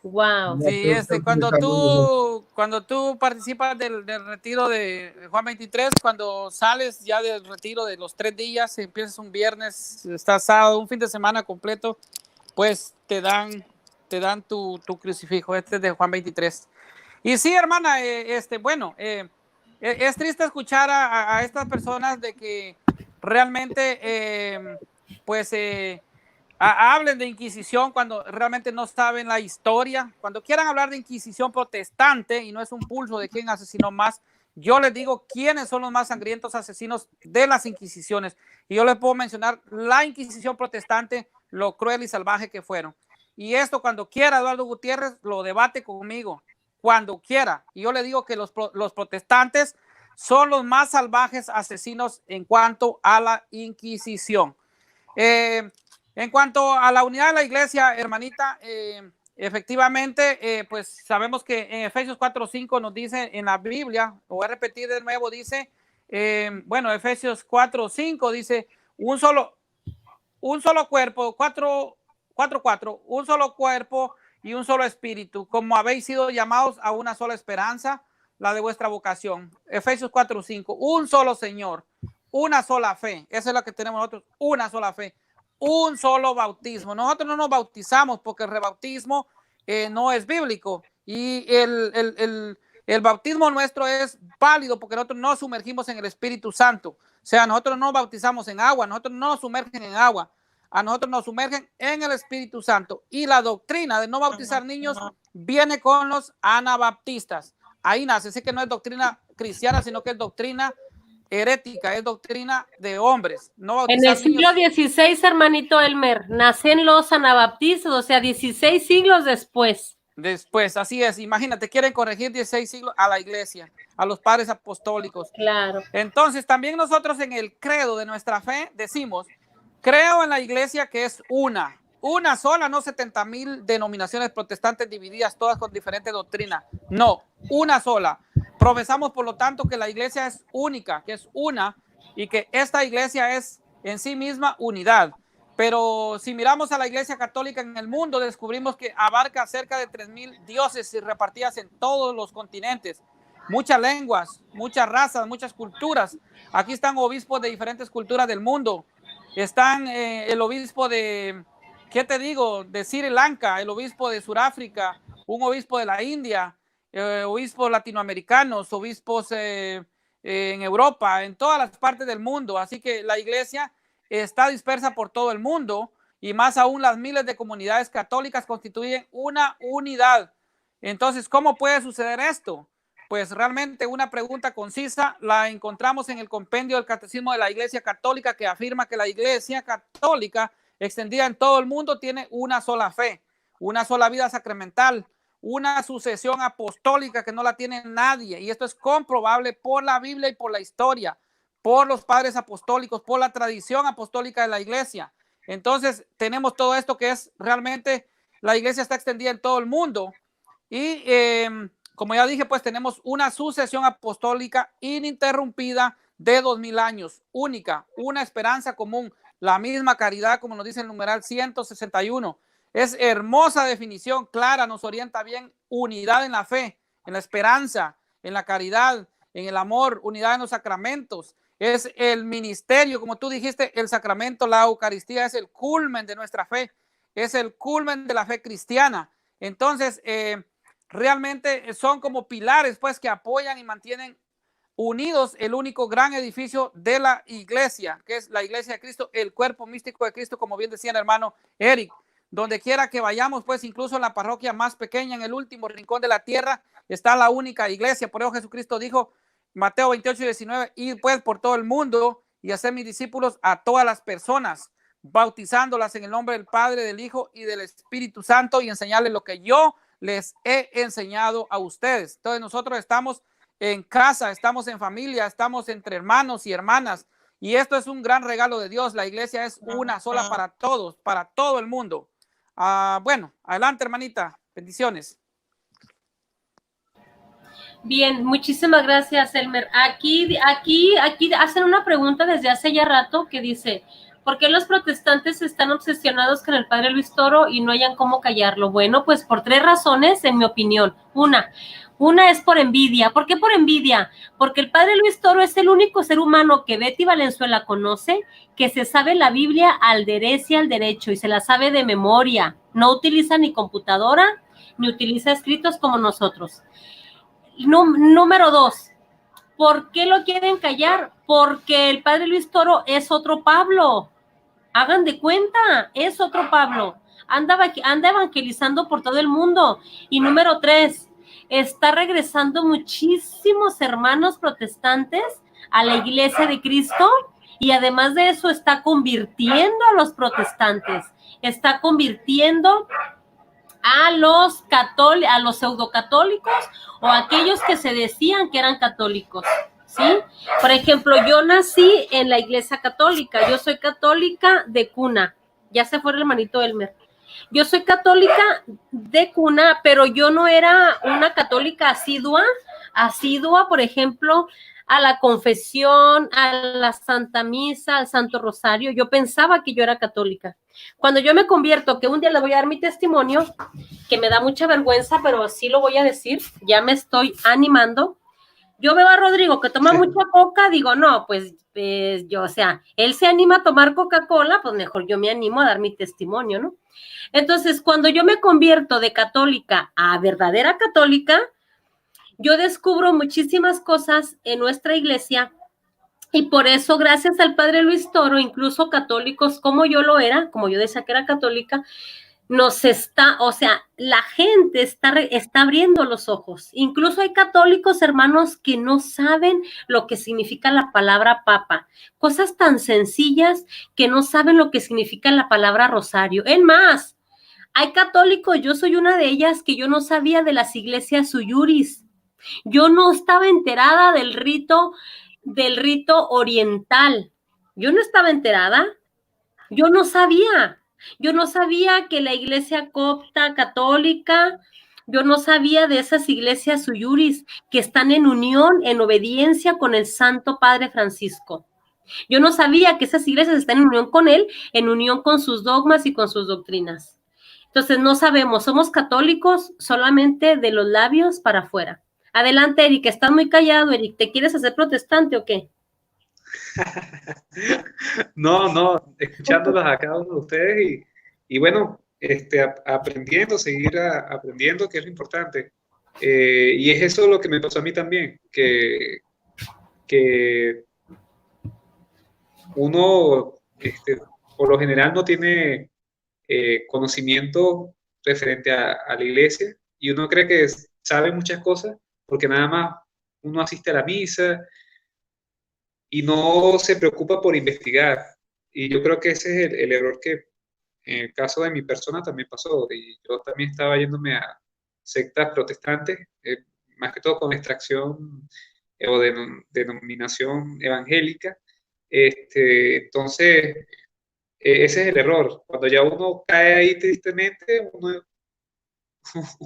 Wow. Sí, cuando tú participas del retiro de Juan 23, cuando sales ya del retiro de los 3 días, empiezas un viernes, estás sábado, un fin de semana completo, pues te dan tu crucifijo. Este es de Juan 23. Y sí, hermana, bueno, es triste escuchar a estas personas de que realmente, hablen de Inquisición cuando realmente no saben la historia. Cuando quieran hablar de Inquisición protestante, y no es un pulso de quién asesinó más, yo les digo quiénes son los más sangrientos asesinos de las Inquisiciones. Y yo les puedo mencionar la Inquisición protestante, lo cruel y salvaje que fueron. Y esto, cuando quiera, Eduardo Gutiérrez lo debate conmigo, cuando quiera. Y yo le digo que los protestantes son los más salvajes asesinos en cuanto a la Inquisición. En cuanto a la unidad de la iglesia, hermanita, efectivamente, pues sabemos que en Efesios 4:5 nos dice en la Biblia, lo voy a repetir de nuevo, dice, Efesios 4:5 dice, un solo cuerpo, 4:4, un solo cuerpo y un solo espíritu, como habéis sido llamados a una sola esperanza, la de vuestra vocación. Efesios 4:5, un solo Señor, una sola fe. Esa es la que tenemos nosotros, una sola fe. Un solo bautismo. Nosotros no nos bautizamos porque el rebautismo no es bíblico, y el bautismo nuestro es válido porque nosotros nos sumergimos en el Espíritu Santo. O sea, nosotros no bautizamos en agua, nosotros no nos sumergen en agua, a nosotros nos sumergen en el Espíritu Santo. Y la doctrina de no bautizar niños viene con los anabaptistas. Ahí nace, así que no es doctrina cristiana, sino que es doctrina herética, es doctrina de hombres. No en el siglo XVI, hermanito Elmer, nacen los anabaptistas, o sea, 16 siglos después. Después, así es. Imagínate, quieren corregir 16 siglos a la iglesia, a los padres apostólicos. Claro. Entonces, también nosotros en el credo de nuestra fe decimos, creo en la iglesia que es una sola, no 70,000 denominaciones protestantes divididas, todas con diferentes doctrinas. No, una sola. Profesamos, por lo tanto, que la iglesia es única, que es una, y que esta iglesia es en sí misma unidad. Pero si miramos a la iglesia católica en el mundo, descubrimos que abarca cerca de 3,000 dioses y repartidas en todos los continentes. Muchas lenguas, muchas razas, muchas culturas. Aquí están obispos de diferentes culturas del mundo. Están el obispo de, ¿qué te digo?, de Sri Lanka, el obispo de Sudáfrica, un obispo de la India, obispos latinoamericanos, obispos en Europa, en todas las partes del mundo. Así que la iglesia está dispersa por todo el mundo, y más aún las miles de comunidades católicas constituyen una unidad. Entonces, ¿cómo puede suceder esto? Pues realmente una pregunta concisa la encontramos en el compendio del Catecismo de la Iglesia Católica, que afirma que la Iglesia Católica extendida en todo el mundo tiene una sola fe, una sola vida sacramental, una sucesión apostólica que no la tiene nadie, y esto es comprobable por la Biblia y por la historia, por los padres apostólicos, por la tradición apostólica de la iglesia. Entonces tenemos todo esto que es realmente la iglesia está extendida en todo el mundo. Y como ya dije, pues tenemos una sucesión apostólica ininterrumpida de 2000 años, única, una esperanza común, la misma caridad, como nos dice el numeral 161. Es hermosa definición, clara, nos orienta bien: unidad en la fe, en la esperanza, en la caridad, en el amor, unidad en los sacramentos. Es el ministerio, como tú dijiste, el sacramento, la Eucaristía es el culmen de nuestra fe, es el culmen de la fe cristiana. Entonces, realmente son como pilares, pues, que apoyan y mantienen unidos el único gran edificio de la iglesia, que es la iglesia de Cristo, el cuerpo místico de Cristo, como bien decía el hermano Eric. Donde quiera que vayamos, pues, incluso en la parroquia más pequeña, en el último rincón de la tierra, está la única iglesia. Por eso Jesucristo dijo, Mateo 28:19, ir pues por todo el mundo y hacer mis discípulos a todas las personas, bautizándolas en el nombre del Padre, del Hijo y del Espíritu Santo, y enseñarles lo que yo les he enseñado a ustedes. Entonces nosotros estamos en casa, estamos en familia, estamos entre hermanos y hermanas, y esto es un gran regalo de Dios. La iglesia es una sola para todos, para todo el mundo. Bueno, adelante, hermanita, bendiciones. Bien, muchísimas gracias, Elmer. Aquí hacen una pregunta desde hace ya rato que dice, ¿por qué los protestantes están obsesionados con el padre Luis Toro y no hayan cómo callarlo? Bueno, pues por 3 razones, en mi opinión. Una es por envidia. ¿Por qué por envidia? Porque el padre Luis Toro es el único ser humano que Betty Valenzuela conoce, que se sabe la Biblia al derecho y al derecho, y se la sabe de memoria. No utiliza ni computadora, ni utiliza escritos como nosotros. Número 2, ¿por qué lo quieren callar? Porque el padre Luis Toro es otro Pablo. Hagan de cuenta, es otro Pablo. Anda evangelizando por todo el mundo. Y número 3, está regresando muchísimos hermanos protestantes a la iglesia de Cristo, y además de eso está convirtiendo a los protestantes, está convirtiendo a los pseudocatólicos o a aquellos que se decían que eran católicos, ¿sí? Por ejemplo, yo nací en la iglesia católica, yo soy católica de cuna, ya se fue el hermanito Elmer. Yo soy católica de cuna, pero yo no era una católica asidua, por ejemplo, a la confesión, a la Santa Misa, al Santo Rosario. Yo pensaba que yo era católica. Cuando yo me convierto, que un día les voy a dar mi testimonio, que me da mucha vergüenza, pero sí lo voy a decir, ya me estoy animando. Yo veo a Rodrigo que toma mucha coca, digo, no, pues yo, o sea, él se anima a tomar Coca-Cola, pues mejor yo me animo a dar mi testimonio, ¿no? Entonces, cuando yo me convierto de católica a verdadera católica, yo descubro muchísimas cosas en nuestra iglesia, y por eso, gracias al padre Luis Toro, incluso católicos como yo lo era, como yo decía que era católica, la gente está abriendo los ojos. Incluso hay católicos, hermanos, que no saben lo que significa la palabra papa. Cosas tan sencillas que no saben lo que significa la palabra rosario. Es más, hay católicos, yo soy una de ellas, que yo no sabía de las iglesias suyuris. Yo no estaba enterada del rito oriental. Yo no estaba enterada. Yo no sabía que la iglesia copta católica, yo no sabía de esas iglesias suyuris que están en unión, en obediencia con el Santo Padre Francisco. Yo no sabía que esas iglesias están en unión con él, en unión con sus dogmas y con sus doctrinas. Entonces no sabemos, somos católicos solamente de los labios para afuera. Adelante, Eric, estás muy callado, Eric. ¿Te quieres hacer protestante o qué? No, escuchándolos a cada uno de ustedes y bueno, aprendiendo, seguir aprendiendo, que es lo importante. Y es eso lo que me pasó a mí también, que uno, por lo general, no tiene conocimiento referente a la iglesia, y uno cree que sabe muchas cosas porque nada más uno asiste a la misa y no se preocupa por investigar. Y yo creo que ese es el error que en el caso de mi persona también pasó. Y yo también estaba yéndome a sectas protestantes, más que todo con extracción o denominación evangélica. Entonces, ese es el error. Cuando ya uno cae ahí tristemente, uno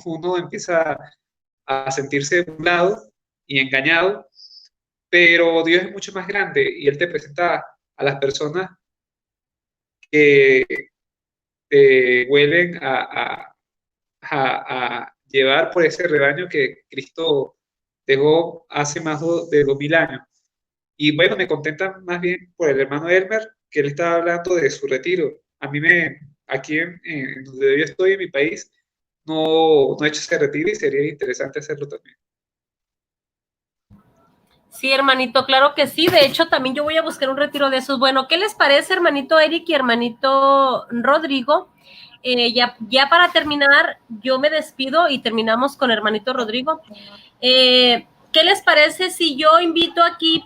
uno empieza a sentirse burlado y engañado, pero Dios es mucho más grande y Él te presenta a las personas que te vuelven a llevar por ese rebaño que Cristo dejó hace más de 2000 años. Y bueno, me contenta más bien por el hermano Elmer, que él estaba hablando de su retiro. Aquí en donde yo estoy, en mi país, no he hecho ese retiro y sería interesante hacerlo también. Sí, hermanito, claro que sí. De hecho, también yo voy a buscar un retiro de esos. Bueno, ¿qué les parece, hermanito Eric y hermanito Rodrigo? Ya para terminar, yo me despido y terminamos con hermanito Rodrigo. ¿Qué les parece si yo invito aquí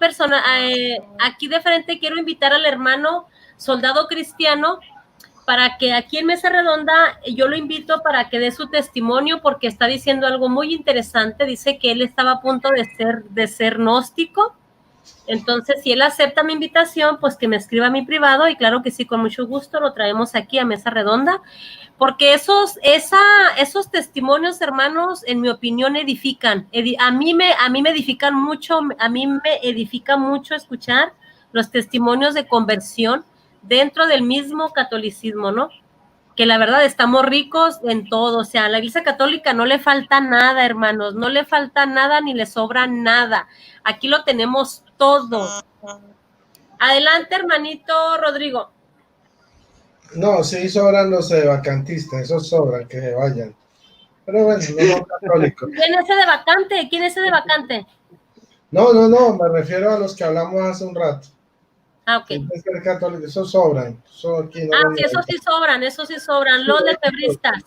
aquí de frente quiero invitar al hermano Soldado Cristiano para que aquí en Mesa Redonda yo lo invito para que dé su testimonio porque está diciendo algo muy interesante. Dice que él estaba a punto de ser gnóstico. Entonces, si él acepta mi invitación, pues que me escriba a mi privado y claro que sí, con mucho gusto lo traemos aquí a Mesa Redonda, porque esos testimonios, hermanos, en mi opinión, edifican. A mí me edifican mucho, a mí me edifica mucho escuchar los testimonios de conversión dentro del mismo catolicismo, ¿no? Que la verdad estamos ricos en todo, o sea, a la Iglesia Católica no le falta nada, hermanos, no le falta nada ni le sobra nada. Aquí lo tenemos todo. Adelante, hermanito Rodrigo. No, sí sobran los vacantistas, esos sobran, que se vayan. Pero bueno, no son católicos. ¿Quién es ese de vacante? ¿Quién es ese de vacante? No, me refiero a los que hablamos hace un rato. Ah, ok. Esos sobran. Aquí no sí, esos sí sobran. Los lefebristas.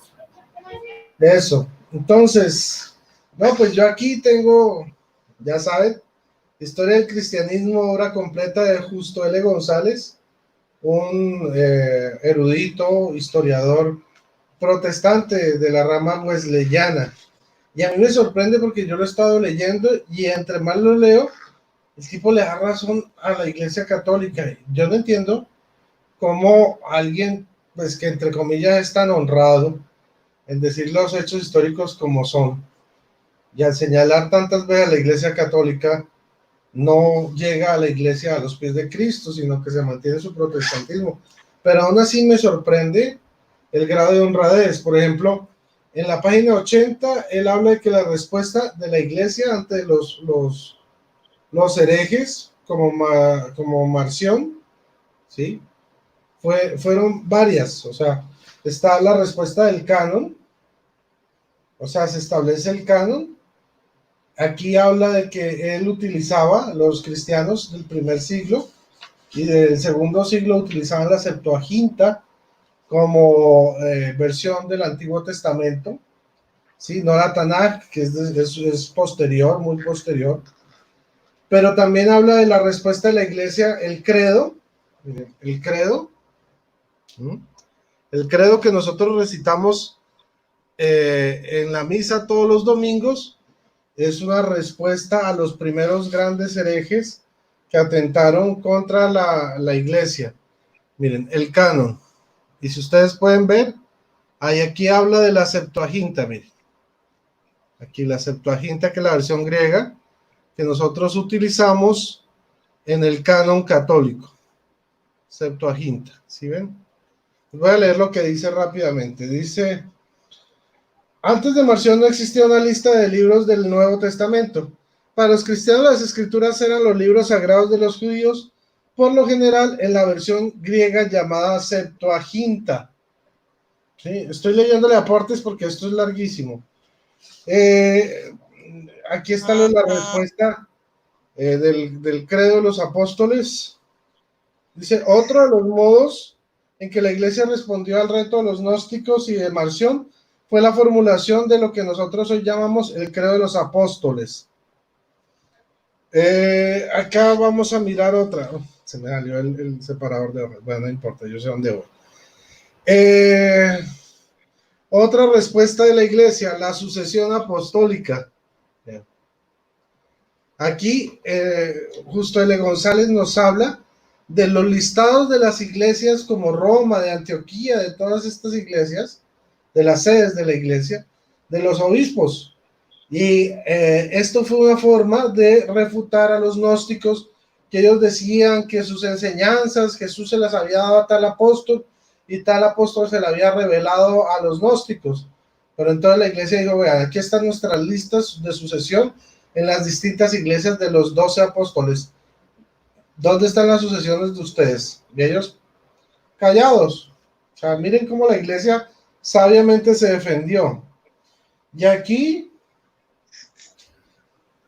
Eso. Entonces, no, pues yo aquí tengo, ya saben, Historia del Cristianismo, obra completa de Justo L. González, un erudito, historiador protestante de la rama wesleyana. Y a mí me sorprende porque yo lo he estado leyendo y entre más lo leo, el tipo le da razón a la Iglesia Católica. Yo no entiendo cómo alguien, pues que entre comillas es tan honrado en decir los hechos históricos como son, y al señalar tantas veces a la Iglesia Católica, no llega a la Iglesia a los pies de Cristo, sino que se mantiene su protestantismo. Pero aún así me sorprende el grado de honradez. Por ejemplo, en la página 80, él habla de que la respuesta de la Iglesia ante los herejes, como Marción, ¿sí? Fueron varias, o sea, está la respuesta del canon, o sea, se establece el canon. Aquí habla de que él utilizaba, los cristianos del primer siglo y del segundo siglo utilizaban la Septuaginta como versión del Antiguo Testamento, ¿sí? No la Tanaj, que es posterior, muy posterior. Pero también habla de la respuesta de la Iglesia, el credo, miren, el credo que nosotros recitamos en la misa todos los domingos, es una respuesta a los primeros grandes herejes que atentaron contra la Iglesia. Miren, el canon. Y si ustedes pueden ver, aquí habla de la Septuaginta, miren. Aquí la Septuaginta, que es la versión griega, que nosotros utilizamos en el canon católico. Septuaginta, ¿sí ven? Voy a leer lo que dice rápidamente. Dice: antes de Marción no existía una lista de libros del Nuevo Testamento. Para los cristianos las escrituras eran los libros sagrados de los judíos, por lo general en la versión griega llamada Septuaginta. ¿Sí? Estoy leyéndole aportes porque esto es larguísimo. Aquí está la respuesta del credo de los apóstoles. Dice: otro de los modos en que la Iglesia respondió al reto de los gnósticos y de Marción fue la formulación de lo que nosotros hoy llamamos el credo de los apóstoles. Acá vamos a mirar otra. Se me salió el separador de hojas. Bueno, no importa, yo sé dónde voy. Otra respuesta de la Iglesia, la sucesión apostólica. Aquí, Justo L. González nos habla de los listados de las iglesias como Roma, de Antioquía, de todas estas iglesias, de las sedes de la Iglesia, de los obispos. Y esto fue una forma de refutar a los gnósticos, que ellos decían que sus enseñanzas Jesús se las había dado a tal apóstol y tal apóstol se le había revelado a los gnósticos. Pero entonces la iglesia dijo, vean, aquí están nuestras listas de sucesión en las distintas iglesias de los 12 apóstoles. ¿Dónde están las sucesiones de ustedes? Y ellos callados. O sea, miren cómo la iglesia sabiamente se defendió. Y aquí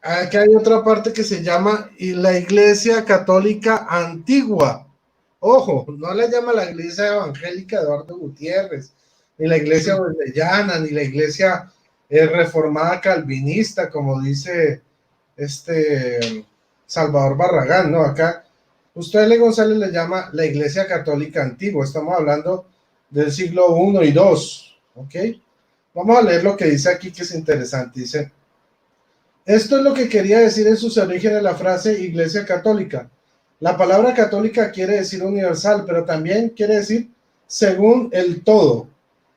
hay otra parte que se llama la Iglesia Católica Antigua. Ojo, no la llama la Iglesia Evangélica de Eduardo Gutiérrez, ni la Iglesia Wesleyana, ni la Iglesia Reformada Calvinista, como dice Salvador Barragán, ¿no? Acá Justo L. González le llama la Iglesia Católica Antigua. Estamos hablando del siglo I y II, ¿ok? Vamos a leer lo que dice aquí, que es interesante. Dice: esto es lo que quería decir en sus orígenes la frase Iglesia Católica. La palabra católica quiere decir universal, pero también quiere decir según el todo.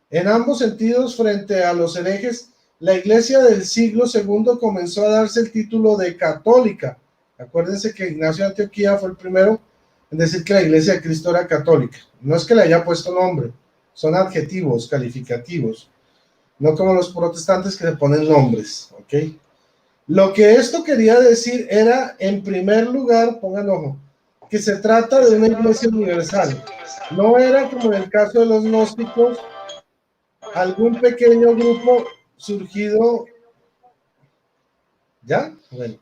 En ambos sentidos, frente a los herejes, la Iglesia del siglo II comenzó a darse el título de católica. Acuérdense que Ignacio de Antioquía fue el primero en decir que la Iglesia de Cristo era católica. No es que le haya puesto nombre, son adjetivos calificativos, no como los protestantes que le ponen nombres, ¿ok? Lo que esto quería decir era, en primer lugar, pongan ojo, que se trata de una iglesia universal. No era como en el caso de los gnósticos, algún pequeño grupo surgido, ¿ya? Bueno,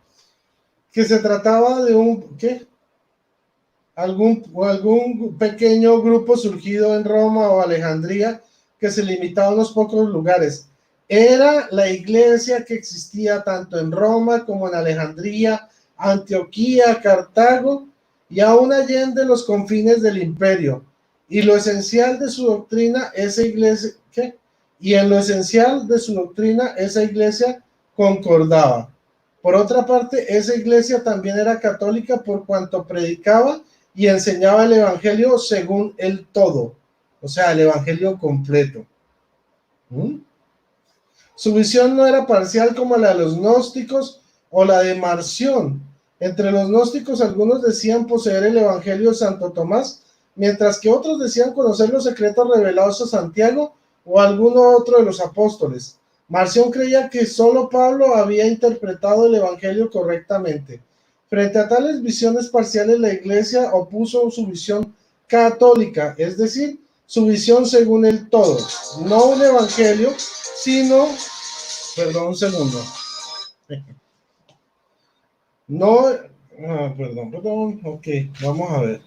que se trataba de algún pequeño grupo surgido en Roma o Alejandría que se limitaba a unos pocos lugares. Era la iglesia que existía tanto en Roma como en Alejandría, Antioquía, Cartago y aún allende los confines del imperio. Y lo esencial de su doctrina, esa iglesia, Y en lo esencial de su doctrina, esa iglesia concordaba. Por otra parte, esa iglesia también era católica por cuanto predicaba y enseñaba el evangelio según el todo, o sea, el evangelio completo. Su visión no era parcial como la de los gnósticos o la de Marción. Entre los gnósticos algunos decían poseer el evangelio de Santo Tomás, mientras que otros decían conocer los secretos revelados a Santiago o alguno otro de los apóstoles. Marción creía que solo Pablo había interpretado el evangelio correctamente. Frente a tales visiones parciales, la iglesia opuso su visión católica, es decir, su visión según el todo, no un evangelio, sino, perdón, un segundo. No, ok, vamos a ver.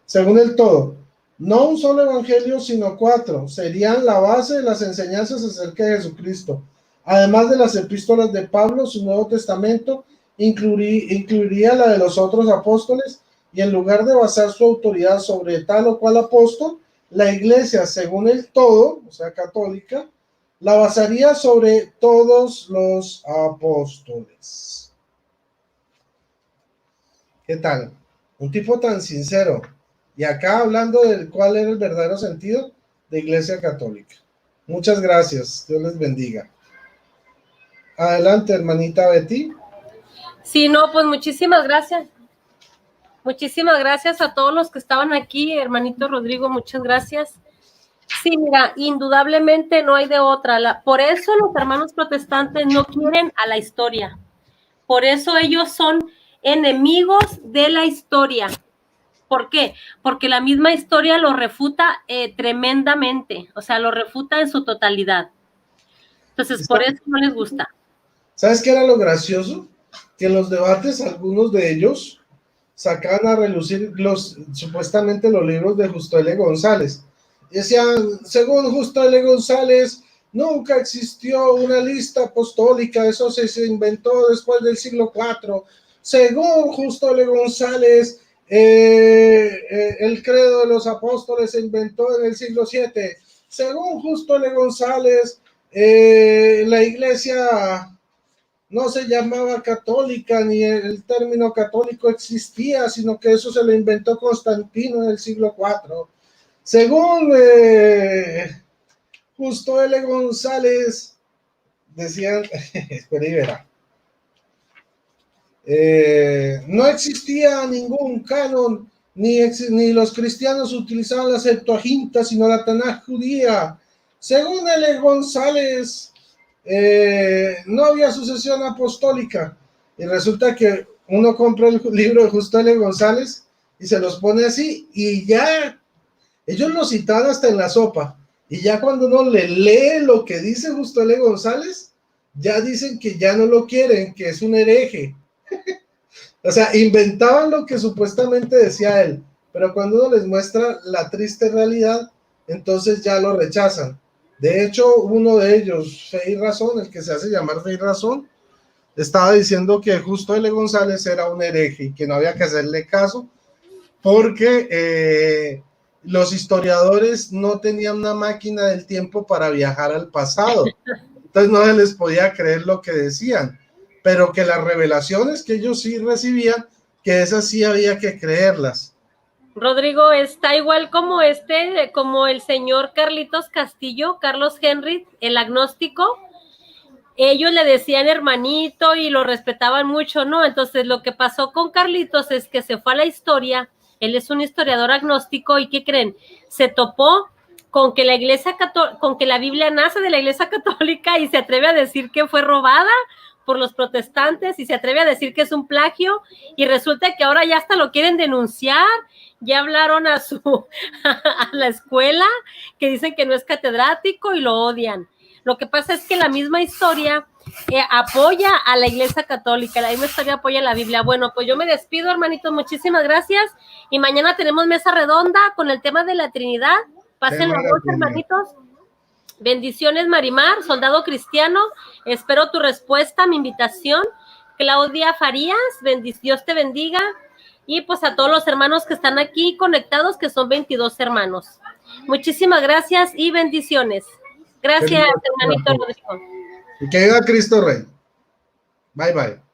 Según el todo, no un solo evangelio, sino 4, serían la base de las enseñanzas acerca de Jesucristo. Además de las epístolas de Pablo, su Nuevo Testamento incluiría la de los otros apóstoles, y en lugar de basar su autoridad sobre tal o cual apóstol, la iglesia, según el todo, o sea, católica, la basaría sobre todos los apóstoles. ¿Qué tal? Un tipo tan sincero. Y acá hablando de cuál era el verdadero sentido de Iglesia Católica. Muchas gracias. Dios les bendiga. Adelante, hermanita Betty. Sí, no, pues muchísimas gracias. Muchísimas gracias a todos los que estaban aquí, hermanito Rodrigo, muchas gracias. Sí, mira, indudablemente no hay de otra. Por eso los hermanos protestantes no quieren a la historia. Por eso ellos son enemigos de la historia. ¿Por qué? Porque la misma historia lo refuta tremendamente, o sea, lo refuta en su totalidad. Entonces, por eso no les gusta. ¿Sabes qué era lo gracioso? Que en los debates, algunos de ellos sacaban a relucir supuestamente los libros de Justo L. González. Decían, según Justo L. González, nunca existió una lista apostólica, eso se inventó después del siglo IV. Según Justo L. González, el credo de los apóstoles se inventó en el siglo VII. Según Justo L. González, la iglesia no se llamaba católica, ni el término católico existía, sino que eso se lo inventó Constantino en el siglo IV. Según Justo L. González, decían, espera y verá. No existía ningún canon, ni los cristianos utilizaban la Septuaginta, sino la Tanaj judía. Según L. González, no había sucesión apostólica. Y resulta que uno compra el libro de Justo L. González y se los pone así, y ya, ellos lo citan hasta en la sopa. Y ya cuando uno le lee lo que dice Justo L. González, ya dicen que ya no lo quieren, que es un hereje. O sea, inventaban lo que supuestamente decía él, pero cuando uno les muestra la triste realidad, entonces ya lo rechazan. De hecho, uno de ellos, Fe y Razón, el que se hace llamar Fe y Razón, estaba diciendo que Justo L. González era un hereje y que no había que hacerle caso porque los historiadores no tenían una máquina del tiempo para viajar al pasado. Entonces no se les podía creer lo que decían, pero que las revelaciones que ellos sí recibían, que esas sí había que creerlas. Rodrigo, está igual como como el señor Carlitos Castillo, Carlos Henry, el agnóstico. Ellos le decían hermanito y lo respetaban mucho, ¿no? Entonces lo que pasó con Carlitos es que se fue a la historia, él es un historiador agnóstico, y ¿qué creen? Se topó con que con que la Biblia nace de la Iglesia Católica, y se atreve a decir que fue robada por los protestantes, y se atreve a decir que es un plagio, y resulta que ahora ya hasta lo quieren denunciar. Ya hablaron a la escuela, que dicen que no es catedrático y lo odian. Lo que pasa es que la misma historia apoya a la Iglesia Católica, la misma historia apoya a la Biblia. Bueno, pues yo me despido, hermanitos, muchísimas gracias, y mañana tenemos mesa redonda con el tema de la Trinidad. Pásenlo a vos, hermanitos. Bendiciones, Marimar, soldado cristiano, espero tu respuesta a mi invitación. Claudia Farías, Dios te bendiga, y pues a todos los hermanos que están aquí conectados, que son 22 hermanos. Muchísimas gracias y bendiciones. Gracias, hermanito Rodrigo. Y que viva Cristo Rey. Bye, bye.